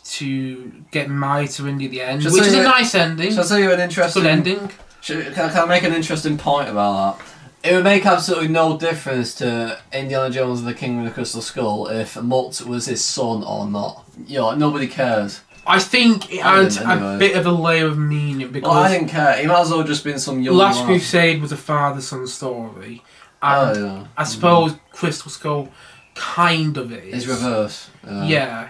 to get married to Indy at the end, which is a nice ending. Shall I tell you an interesting... Good ending. Can I make an interesting point about that? It would make absolutely no difference to Indiana Jones and the King of the Crystal Skull if Mutt was his son or not. You know, nobody cares. I think it adds a bit of a layer of meaning because... Well, I didn't care. He might as well have just been some young Last lad. Crusade was a father-son story. And I suppose Crystal Skull kind of is. It's reverse. Yeah.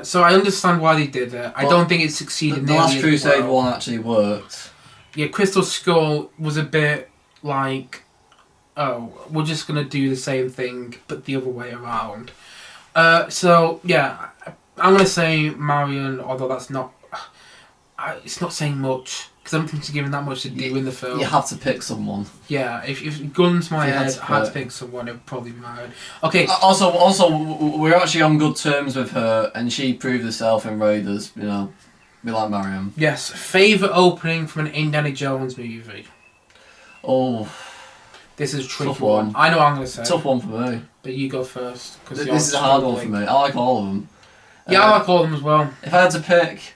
So I understand why they did it. I don't think it succeeded. The Last Crusade one actually worked. Yeah, Crystal Skull was a bit like, oh, we're just going to do the same thing, but the other way around. So, yeah, I'm going to say Marion, although that's not... it's not saying much, because I don't think she's given that much to do in the film. You have to pick someone. Yeah, if guns to my head, I had to pick someone, it would probably be Marion. Okay. Also, we're actually on good terms with her, and she proved herself in Raiders, you know. We like Marion. Yes, favourite opening from an Indiana Jones movie? Oh... This is a tricky tough one. I know what I'm going to say. Tough one for me. But you go first. This is a hard one for me. I like all of them. Yeah, I like all of them as well. If I had to pick...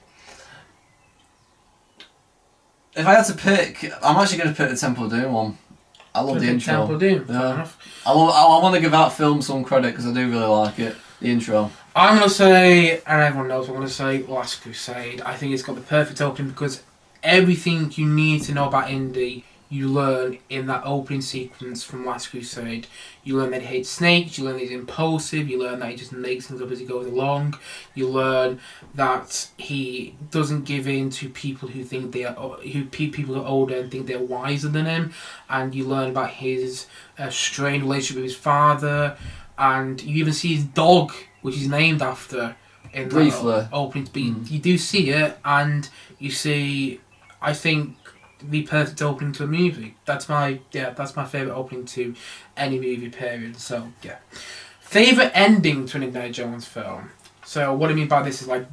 I'm actually going to pick the Temple of Doom one. I love the intro. Temple of Doom, fair enough. I want to give that film some credit because I do really like it. The intro. I'm going to say, and everyone knows what I'm going to say, Last Crusade. I think it's got the perfect opening because everything you need to know about Indy, you learn in that opening sequence from Last Crusade. You learn that he hates snakes, you learn that he's impulsive, you learn that he just makes things up as he goes along, you learn that he doesn't give in to people who think they are, people who are older and think they're wiser than him, and you learn about his strained relationship with his father, and you even see his dog, which he's named after, in the opening speech. You do see it, and you see, I think, the perfect opening to a movie. That's my favourite opening to any movie period. So yeah. Favourite ending to an Indiana Jones film. So what I mean by this is like,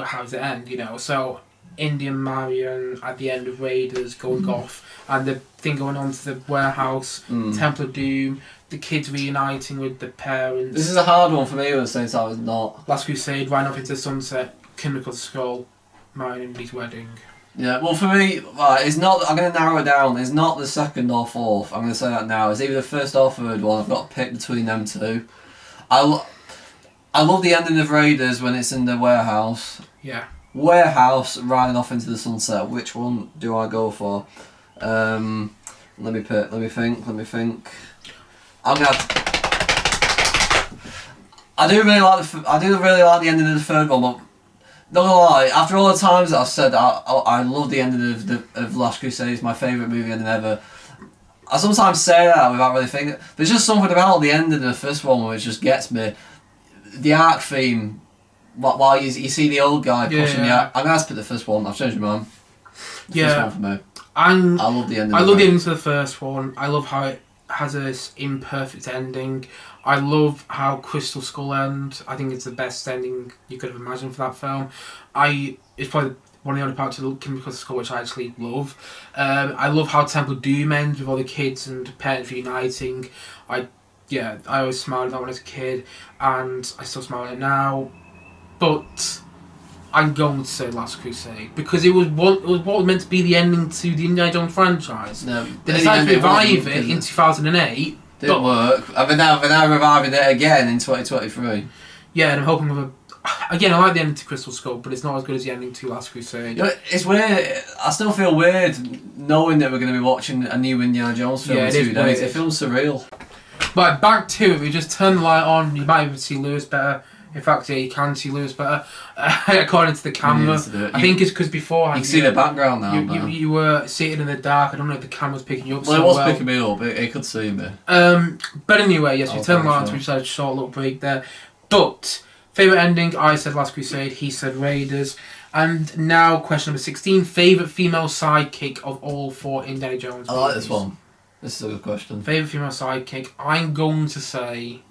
how does it end, you know? So Indy and Marion at the end of Raiders going off, and the thing going on to the warehouse, Temple of Doom, the kids reuniting with the parents. This is a hard one for me, but at the same time it's not. Last Crusade, right off into the sunset, Chemical Skull, Marion and Indy's wedding. Yeah, well for me, it's not. I'm going to narrow it down. It's not the second or fourth. I'm going to say that now. It's either the first or third one. I've got to pick between them two. I love the ending of Raiders when it's in the warehouse. Yeah. Warehouse riding off into the sunset. Which one do I go for? Let me pick. Let me think. I'm gonna. I do really like the ending of the third one, but. Not gonna lie, after all the times that I've said I love the ending of Last Crusade, it's my favourite movie ending ever. I sometimes say that without really thinking. There's just something about the ending of the first one which just gets me. The arc theme, while you see the old guy pushing the arc. I'm gonna have to pick the first one. I've changed my mind. The first one for me. I love the ending. I love the ending to the first one. I love how it has this imperfect ending. I love how Crystal Skull ends. I think it's the best ending you could have imagined for that film. It's probably one of the only parts of Crystal Skull which I actually love. I love how Temple of Doom ends with all the kids and parents reuniting. I always smiled at that when I was a kid, and I still smile at it now. But I'm going to say Last Crusade because it was what was meant to be the ending to the Indiana Jones franchise. No, they decided to revive it in 2008. Didn't work. They're now reviving it again in 2023. Yeah, and I'm hoping with again, I like the ending to Crystal Skull, but it's not as good as the ending to Last Crusade. You know, it's weird. I still feel weird knowing that we're going to be watching a new Indiana Jones film in 2 days. It feels surreal. But back to it, we just turn the light on, you might even see Lewis better. In fact, yeah, you can see Lewis better, according to the camera. I think it's because beforehand... You can see the background now. You were sitting in the dark, I don't know if the camera's picking you up well. It was picking me up, it could see me. But anyway, yes, we turned the light on, so we just had a short little break there. But, favourite ending, I said Last Crusade, he said Raiders. And now, question number 16, favourite female sidekick of all 4 Indiana Jones movies. I like this one. This is a good question. Favourite female sidekick, I'm going to say...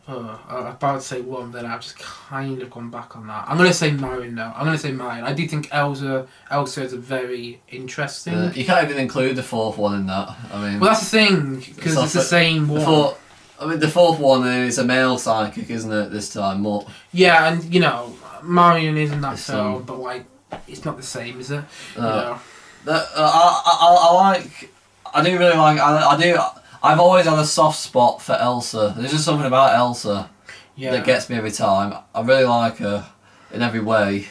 I'm about to say one, then I've just kind of gone back on that. I'm going to say Marion now. I'm going to say Marion. I do think Elsa is very interesting. You can't even include the 4th one in that. I mean, well, that's the thing, because it's the same one. The 4th one is a male psychic, isn't it, this time? But yeah, and, you know, Marion isn't that film, but, like, it's not the same, is it? I do really like... I've always had a soft spot for Elsa. There's just something about Elsa that gets me every time. I really like her in every way,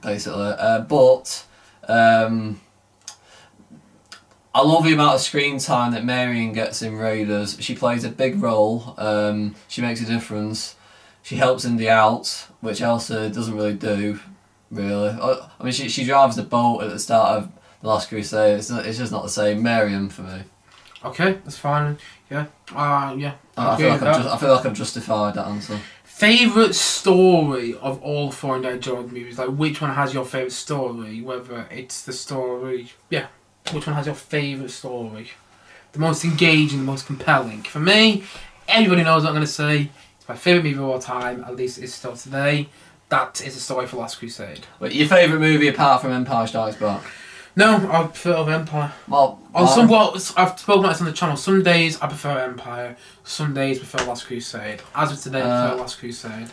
basically. But I love the amount of screen time that Marion gets in Raiders. She plays a big role. She makes a difference. She helps Indy out, which Elsa doesn't really do, really. I mean, she drives the boat at the start of The Last Crusade. It's just not the same. Marion for me. Okay, that's fine. Yeah. Yeah. I feel like I've justified that answer. Favourite story of all 4 Indiana Jones movies? Like, which one has your favourite story? Whether it's the story... Yeah. Which one has your favourite story? The most engaging, the most compelling. For me, everybody knows what I'm going to say. It's my favourite movie of all time. At least it's still today. That is the story for Last Crusade. Wait, your favourite movie apart from Empire Strikes Back? No, I prefer Empire. Well, I've spoken about this on the channel. Some days I prefer Empire. Some days I prefer Last Crusade. As of today, I prefer Last Crusade.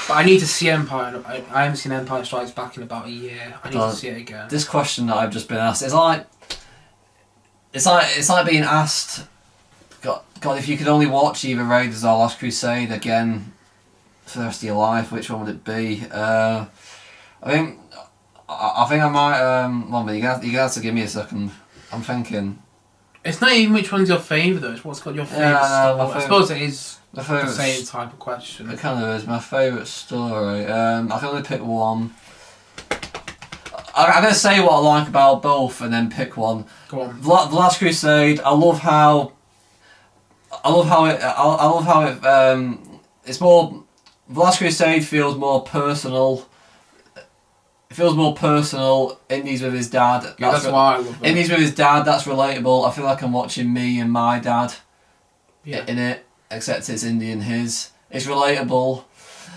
But I need to see Empire. I haven't seen Empire Strikes Back in about a year. I need to see it again. This question that I've just been asked is like, it's like being asked, God, if you could only watch either Raiders or Last Crusade again for the rest of your life, which one would it be? I think I might. Well, you're gonna have to give me a second. I'm thinking. It's not even which one's your favourite though. It's what's got your favourite story. I suppose it is the same type of question. It kind of is. My favourite story. I can only pick one. I'm gonna say what I like about both and then pick one. Go on. The Last Crusade. I love how it. It's more. The Last Crusade feels more personal. It feels more personal. Indy's with his dad. That's why I love it. Indy's with his dad. That's relatable. I feel like I'm watching me and my dad in it, except it's Indy and his. It's relatable.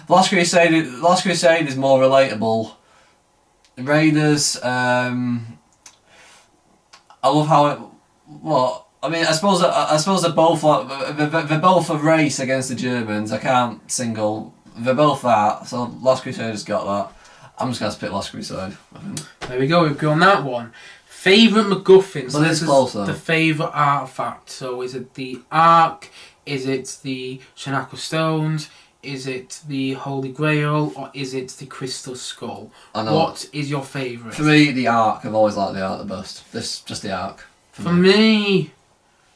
Last Crusade is more relatable. Raiders. I love how it. What I mean, I suppose they're both like they're both a race against the Germans. I can't single. They're both that. So Last Crusade's got that. I'm just going to pick Last Crusade. There we go, we've gone that one. Favourite MacGuffin. So this is closer. The favourite artefact. So is it the Ark? Is it the Shanaka Stones? Is it the Holy Grail? Or is it the Crystal Skull? I know. What is your favourite? For me, the Ark. I've always liked the Ark the best. Just the Ark. For me,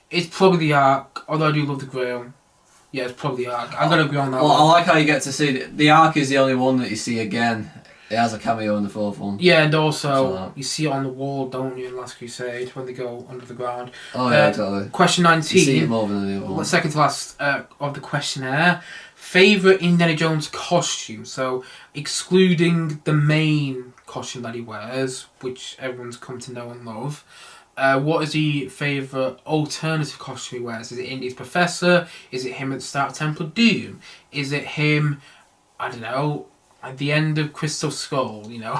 it's probably the Ark. Although I do love the Grail. Yeah, it's probably the Ark. I'm going to agree on that one. I like how you get to see... The Ark is the only one that you see again. It has a cameo in the 4th one. Yeah, and also you see it on the wall, don't you, in Last Crusade when they go under the ground. Oh yeah, totally. Question 19. You see it more than the other one. Second to last of the questionnaire. Favourite Indiana Jones costume. So excluding the main costume that he wears, which everyone's come to know and love. What is the favourite alternative costume he wears? Is it Indy's Professor? Is it him at the start of Temple of Doom? Is it him, I don't know, at the end of Crystal Skull, you know?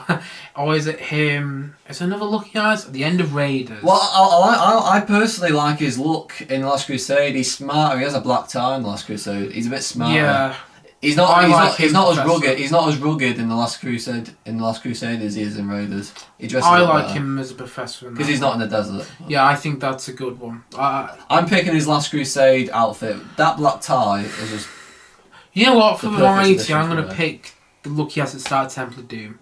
Or is it him... Is there another look he has? At the end of Raiders? Well, I personally like his look in Last Crusade. He's smarter. He has a black tie in Last Crusade. He's a bit smarter. Yeah. He's not. I He's like not. He's him not as Professor. rugged. He's not as rugged in the Last Crusade. In the Last Crusade, as he is in Raiders. He dresses. I like him as a professor because he's not in the desert. Yeah, I think that's a good one. I'm picking his Last Crusade outfit. That black tie is just. You know what? For The variety, perfect I'm going addition to for pick the look he has at start of Temple of Doom.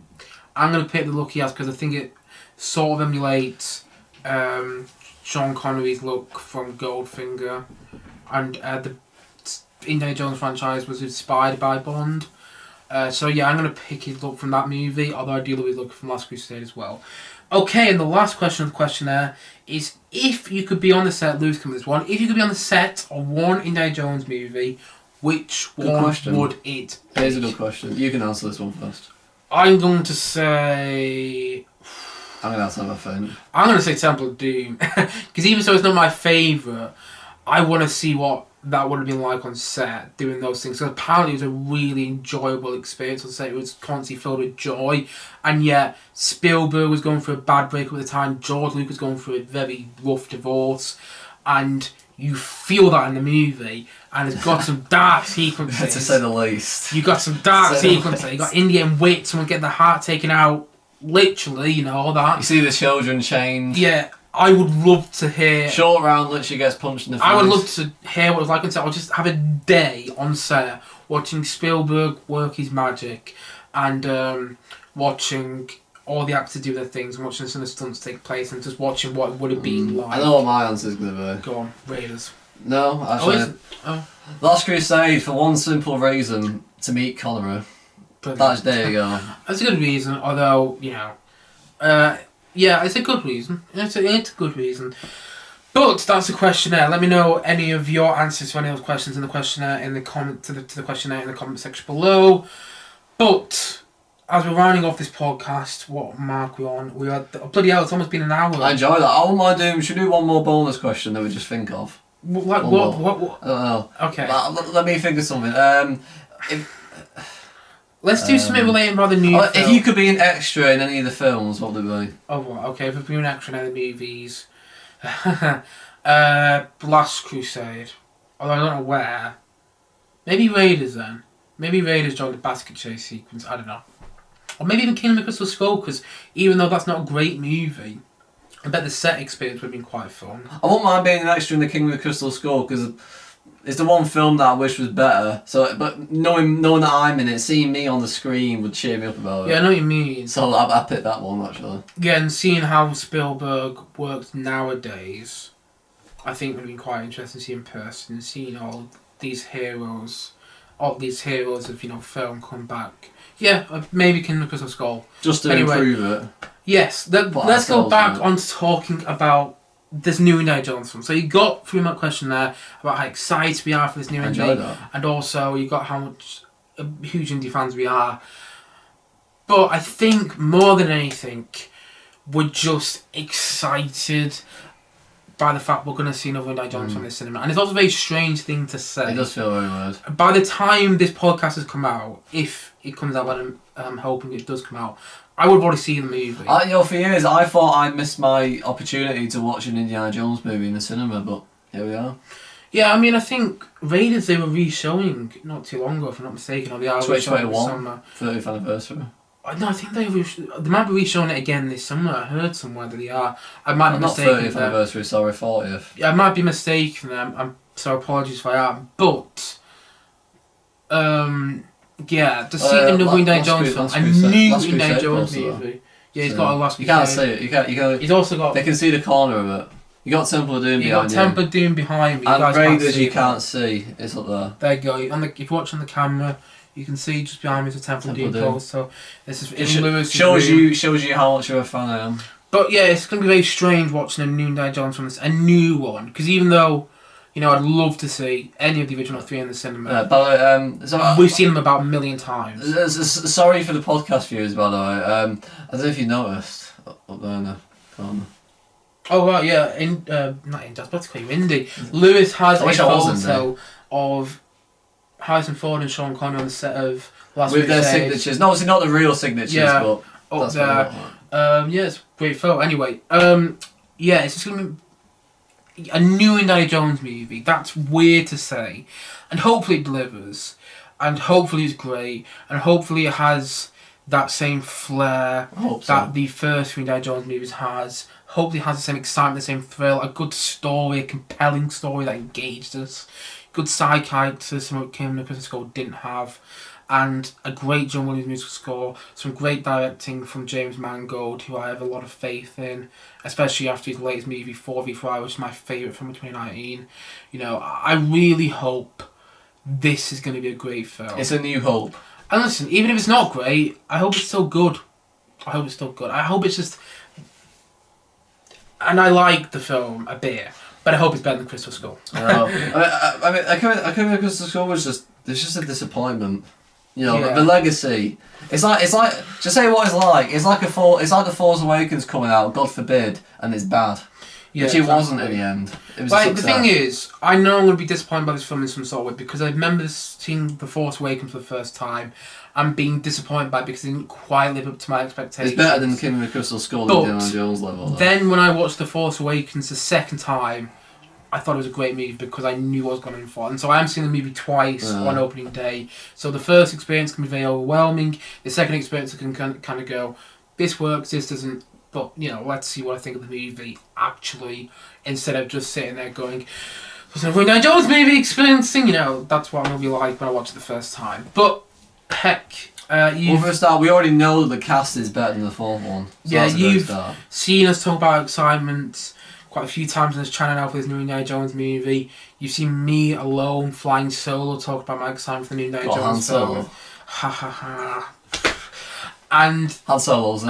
I'm going to pick the look he has because I think it sort of emulates Sean Connery's look from Goldfinger, and the Indiana Jones franchise was inspired by Bond. So yeah, I'm going to pick his look from that movie, although I do love his look from Last Crusade as well. Okay, and the last question of the questionnaire is, if you could be on the set, Lewis come with this one, if you could be on the set of one Indiana Jones movie, which one would it be? Here's a good question. You can answer this one first. I'm going to say... I'm going to have to have a phone. I'm going to say Temple of Doom. Because even though it's not my favourite, I want to see what that would have been like on set, doing those things. So apparently it was a really enjoyable experience on set. It was constantly filled with joy. And yet, Spielberg was going through a bad breakup at the time. George Lucas was going through a very rough divorce. And you feel that in the movie. And it's got some dark sequences. To say the least. You got some dark sequences. You got Indian wit, someone getting the heart taken out. Literally, you know, all that. You see the children change. Yeah, I would love to hear... Short round literally gets punched in the face. I would love to hear what it was like on set. I'll just have a day on set watching Spielberg work his magic and watching all the actors do their things and watching some of the stunts take place and just watching what it would have been like. I know what my answer is going to be. Go on, Raiders. No, actually. Last Crusade, for one simple reason, to meet Connery. There you go. That's a good reason, although, you know... yeah, it's a good reason. It's a good reason. But that's the questionnaire. Let me know any of your answers to any of those questions in the questionnaire in the comment to the questionnaire in the comment section below. But as we're rounding off this podcast, what mark we're on? We are bloody hell. It's almost been an hour. I enjoy that. I wouldn't mind doing. Should we do one more bonus question that we just think of? What? I don't know. Okay. Let me think of something. Let's do something related by the new film. If you could be an extra in any of the films, what would it be? Oh, well, okay. If we're an extra in the movies, Last Crusade. Although I don't know where. Maybe Raiders then. Maybe Raiders during the basket chase sequence. I don't know. Or maybe even Kingdom of the Crystal Skull, because even though that's not a great movie, I bet the set experience would have been quite fun. I wouldn't mind being an extra in the King of the Crystal Skull, because it's the one film that I wish was better. So, but knowing that I'm in it, seeing me on the screen would cheer me up about it. Yeah, I know what you mean. So I picked that one actually. Yeah, and seeing how Spielberg works nowadays, I think would have been quite interesting to see in person. Seeing all these heroes of film come back. Yeah, maybe Kingdom of the Crystal Skull. Just to improve it. Yes, let's go back on to talking about this new Indiana Jones film. So you got through my question there about how excited we are for this new Indy, and also you got how much huge Indy fans we are. But I think more than anything, we're just excited by the fact we're going to see another Indiana Jones film in the cinema. And it's also a very strange thing to say. It does feel very weird. By the time this podcast has come out, if it comes out, but I'm hoping it does come out, I would have already seen the movie. For years, I thought I missed my opportunity to watch an Indiana Jones movie in the cinema, but here we are. Yeah, I mean, I think Raiders, they were re-showing not too long ago, if I'm not mistaken. Or they are 2021, 30th anniversary. No, I think they might be re-showing it again this summer. I heard somewhere that they are. I might be mistaken. Not 30th anniversary, sorry, 40th. Yeah, I might be mistaken. I'm so apologies if I am. But, yeah, to see another Indiana Jones film, a new Indiana Jones movie. Yeah, he's got a Last Crusade. You can't see it. You can't. He's also got. They can see the corner of it. You got Temple of Doom behind you. You got Temple of Doom behind me. And Raiders you can't see. It's up there. There you go. If you watch on the camera, you can see just behind me the Temple of Doom post. So this is Lewis. Shows you how much of a fan I am. But yeah, it's going to be very strange watching a new Indiana Jones film, a new one, because even though, you know, I'd love to see any of the original three in the cinema. We've seen them about a million times. Sorry for the podcast viewers, by the way. I don't know if you noticed up there in the corner. Oh right, yeah. Not Indy. I was about to call you Indy. Lewis has a photo of Harrison Ford and Sean Connery on the set of Last Crusade. With their signatures. No, it's not the real signatures, but up there. Yeah, it's a great photo. Anyway, yeah, it's just gonna be a new Indiana Jones movie. That's weird to say, and hopefully it delivers. and hopefully it's great, and hopefully it has that same flair that the first Indiana Jones movies has. Hopefully it has the same excitement, the same thrill, a good story, a compelling story that engaged us, good side characters, some Kingdom of the Crystal Skull didn't have, and a great John Williams musical score, some great directing from James Mangold, who I have a lot of faith in, especially after his latest movie 4v4, which is my favourite from 2019. You know, I really hope this is going to be a great film. It's a new hope. And listen, even if it's not great, I hope it's still good. I hope it's just... And I like the film a bit, but I hope it's better than Crystal Skull. I mean, Crystal Skull was just... It's just a disappointment. You know, the legacy. It's like just say what it's like. It's like the Force Awakens coming out, God forbid, and it's bad. Yeah, which it wasn't at the end. It was like, the thing is, I know I'm going to be disappointed by this film in some sort of way, because I remember seeing The Force Awakens for the first time and being disappointed by it because it didn't quite live up to my expectations. It's better than Kingdom of the Crystal Skull and Indiana Jones level. Though. Then when I watched The Force Awakens the second time, I thought it was a great movie because I knew what I was going in for. And so I am seeing the movie twice on opening day. So the first experience can be very overwhelming. The second experience can kind of go, this works, this doesn't. But, you know, let's see what I think of the movie, actually, instead of just sitting there going, there's an Indiana Jones movie experiencing, you know, that's what I'm going to be like when I watch it the first time. But, heck, well, for a start, we already know that the cast is better than the fourth one. So yeah, you've seen us talk about Excitement quite a few times on this channel now for this new Indiana Jones movie. You've seen me alone, flying solo, talk about my excitement for the new Indiana Jones film. Ha ha ha. And Han Solo's,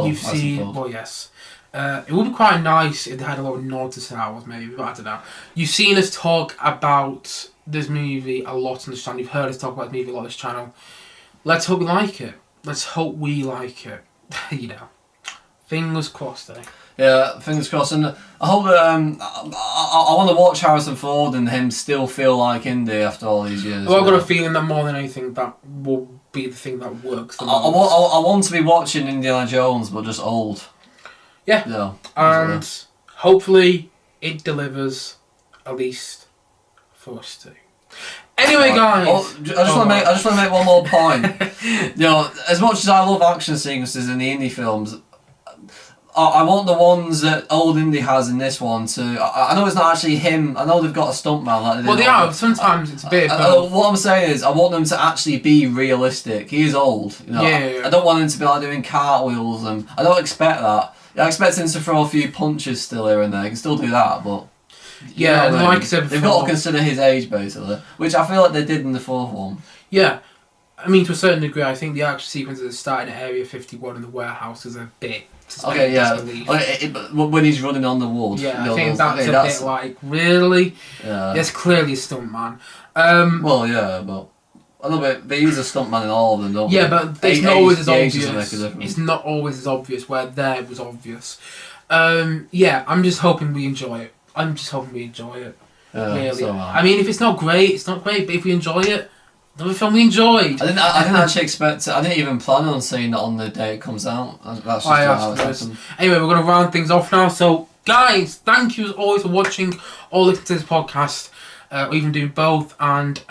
you've seen, well, yes. It would be quite nice if they had a lot of nods to Star Wars, maybe, but I don't know. You've seen us talk about this movie a lot on this channel. You've heard us talk about this movie a lot on this channel. Let's hope we like it. Let's hope we like it. You know, fingers crossed, eh? Yeah, fingers crossed. And I hope that I want to watch Harrison Ford and him still feel like Indy after all these years. Well, I've got a feeling that more than anything, that will be the thing that works the most. I want to be watching Indiana Jones, but just old. Yeah. And hopefully it delivers, at least for us too. Anyway, guys. I just want to make one more point. You know, as much as I love action sequences in the Indy films, I want the ones that old Indy has in this one to... I know it's not actually him. I know they've got a stuntman. Like well, they are. Sometimes it's a bit of both. What I'm saying is, I want them to actually be realistic. He is old. You know? Yeah. I don't want him to be like doing cartwheels, and I don't expect that. I expect him to throw a few punches still here and there. He can still do that, but... Yeah, and like I said before... They've got to consider his age, basically. Which I feel like they did in the fourth one. Yeah. I mean, to a certain degree, I think the action sequences starting at Area 51 in the warehouse is a bit... Okay, yeah. When he's running on the wood. Yeah, I think that's a bit like, really? Yeah. Yes, clearly a stuntman. Well, yeah, but... I know, but they use a stuntman in all of them, don't they? Yeah, but it's not always as obvious. It's not always as obvious where there was obvious. Yeah, I'm just hoping we enjoy it. Really. So I mean, if it's not great, it's not great, but if we enjoy it, another film we enjoyed. I didn't actually expect it. I didn't even plan on seeing it on the day it comes out. That's just how it happened. Anyway, we're going to round things off now. So, guys, thank you as always for watching or listening to this podcast. Or even doing both, and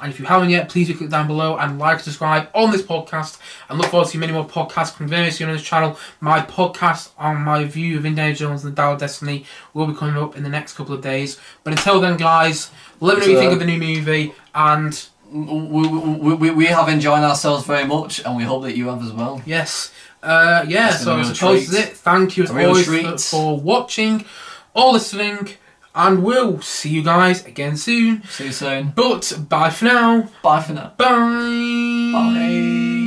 if you haven't yet, please do click down below and like, subscribe on this podcast, and look forward to many more podcasts coming very soon on this channel. My podcast on my view of Indiana Jones and the Dial of Destiny will be coming up in the next couple of days. But until then, guys, let me know what you think of the new movie, and we have enjoyed ourselves very much, and we hope that you have as well. Yes, yeah. So I suppose that's it. Thank you as always for watching or listening. And we'll see you guys again soon. See you soon. But bye for now. Bye for now. Bye. Bye.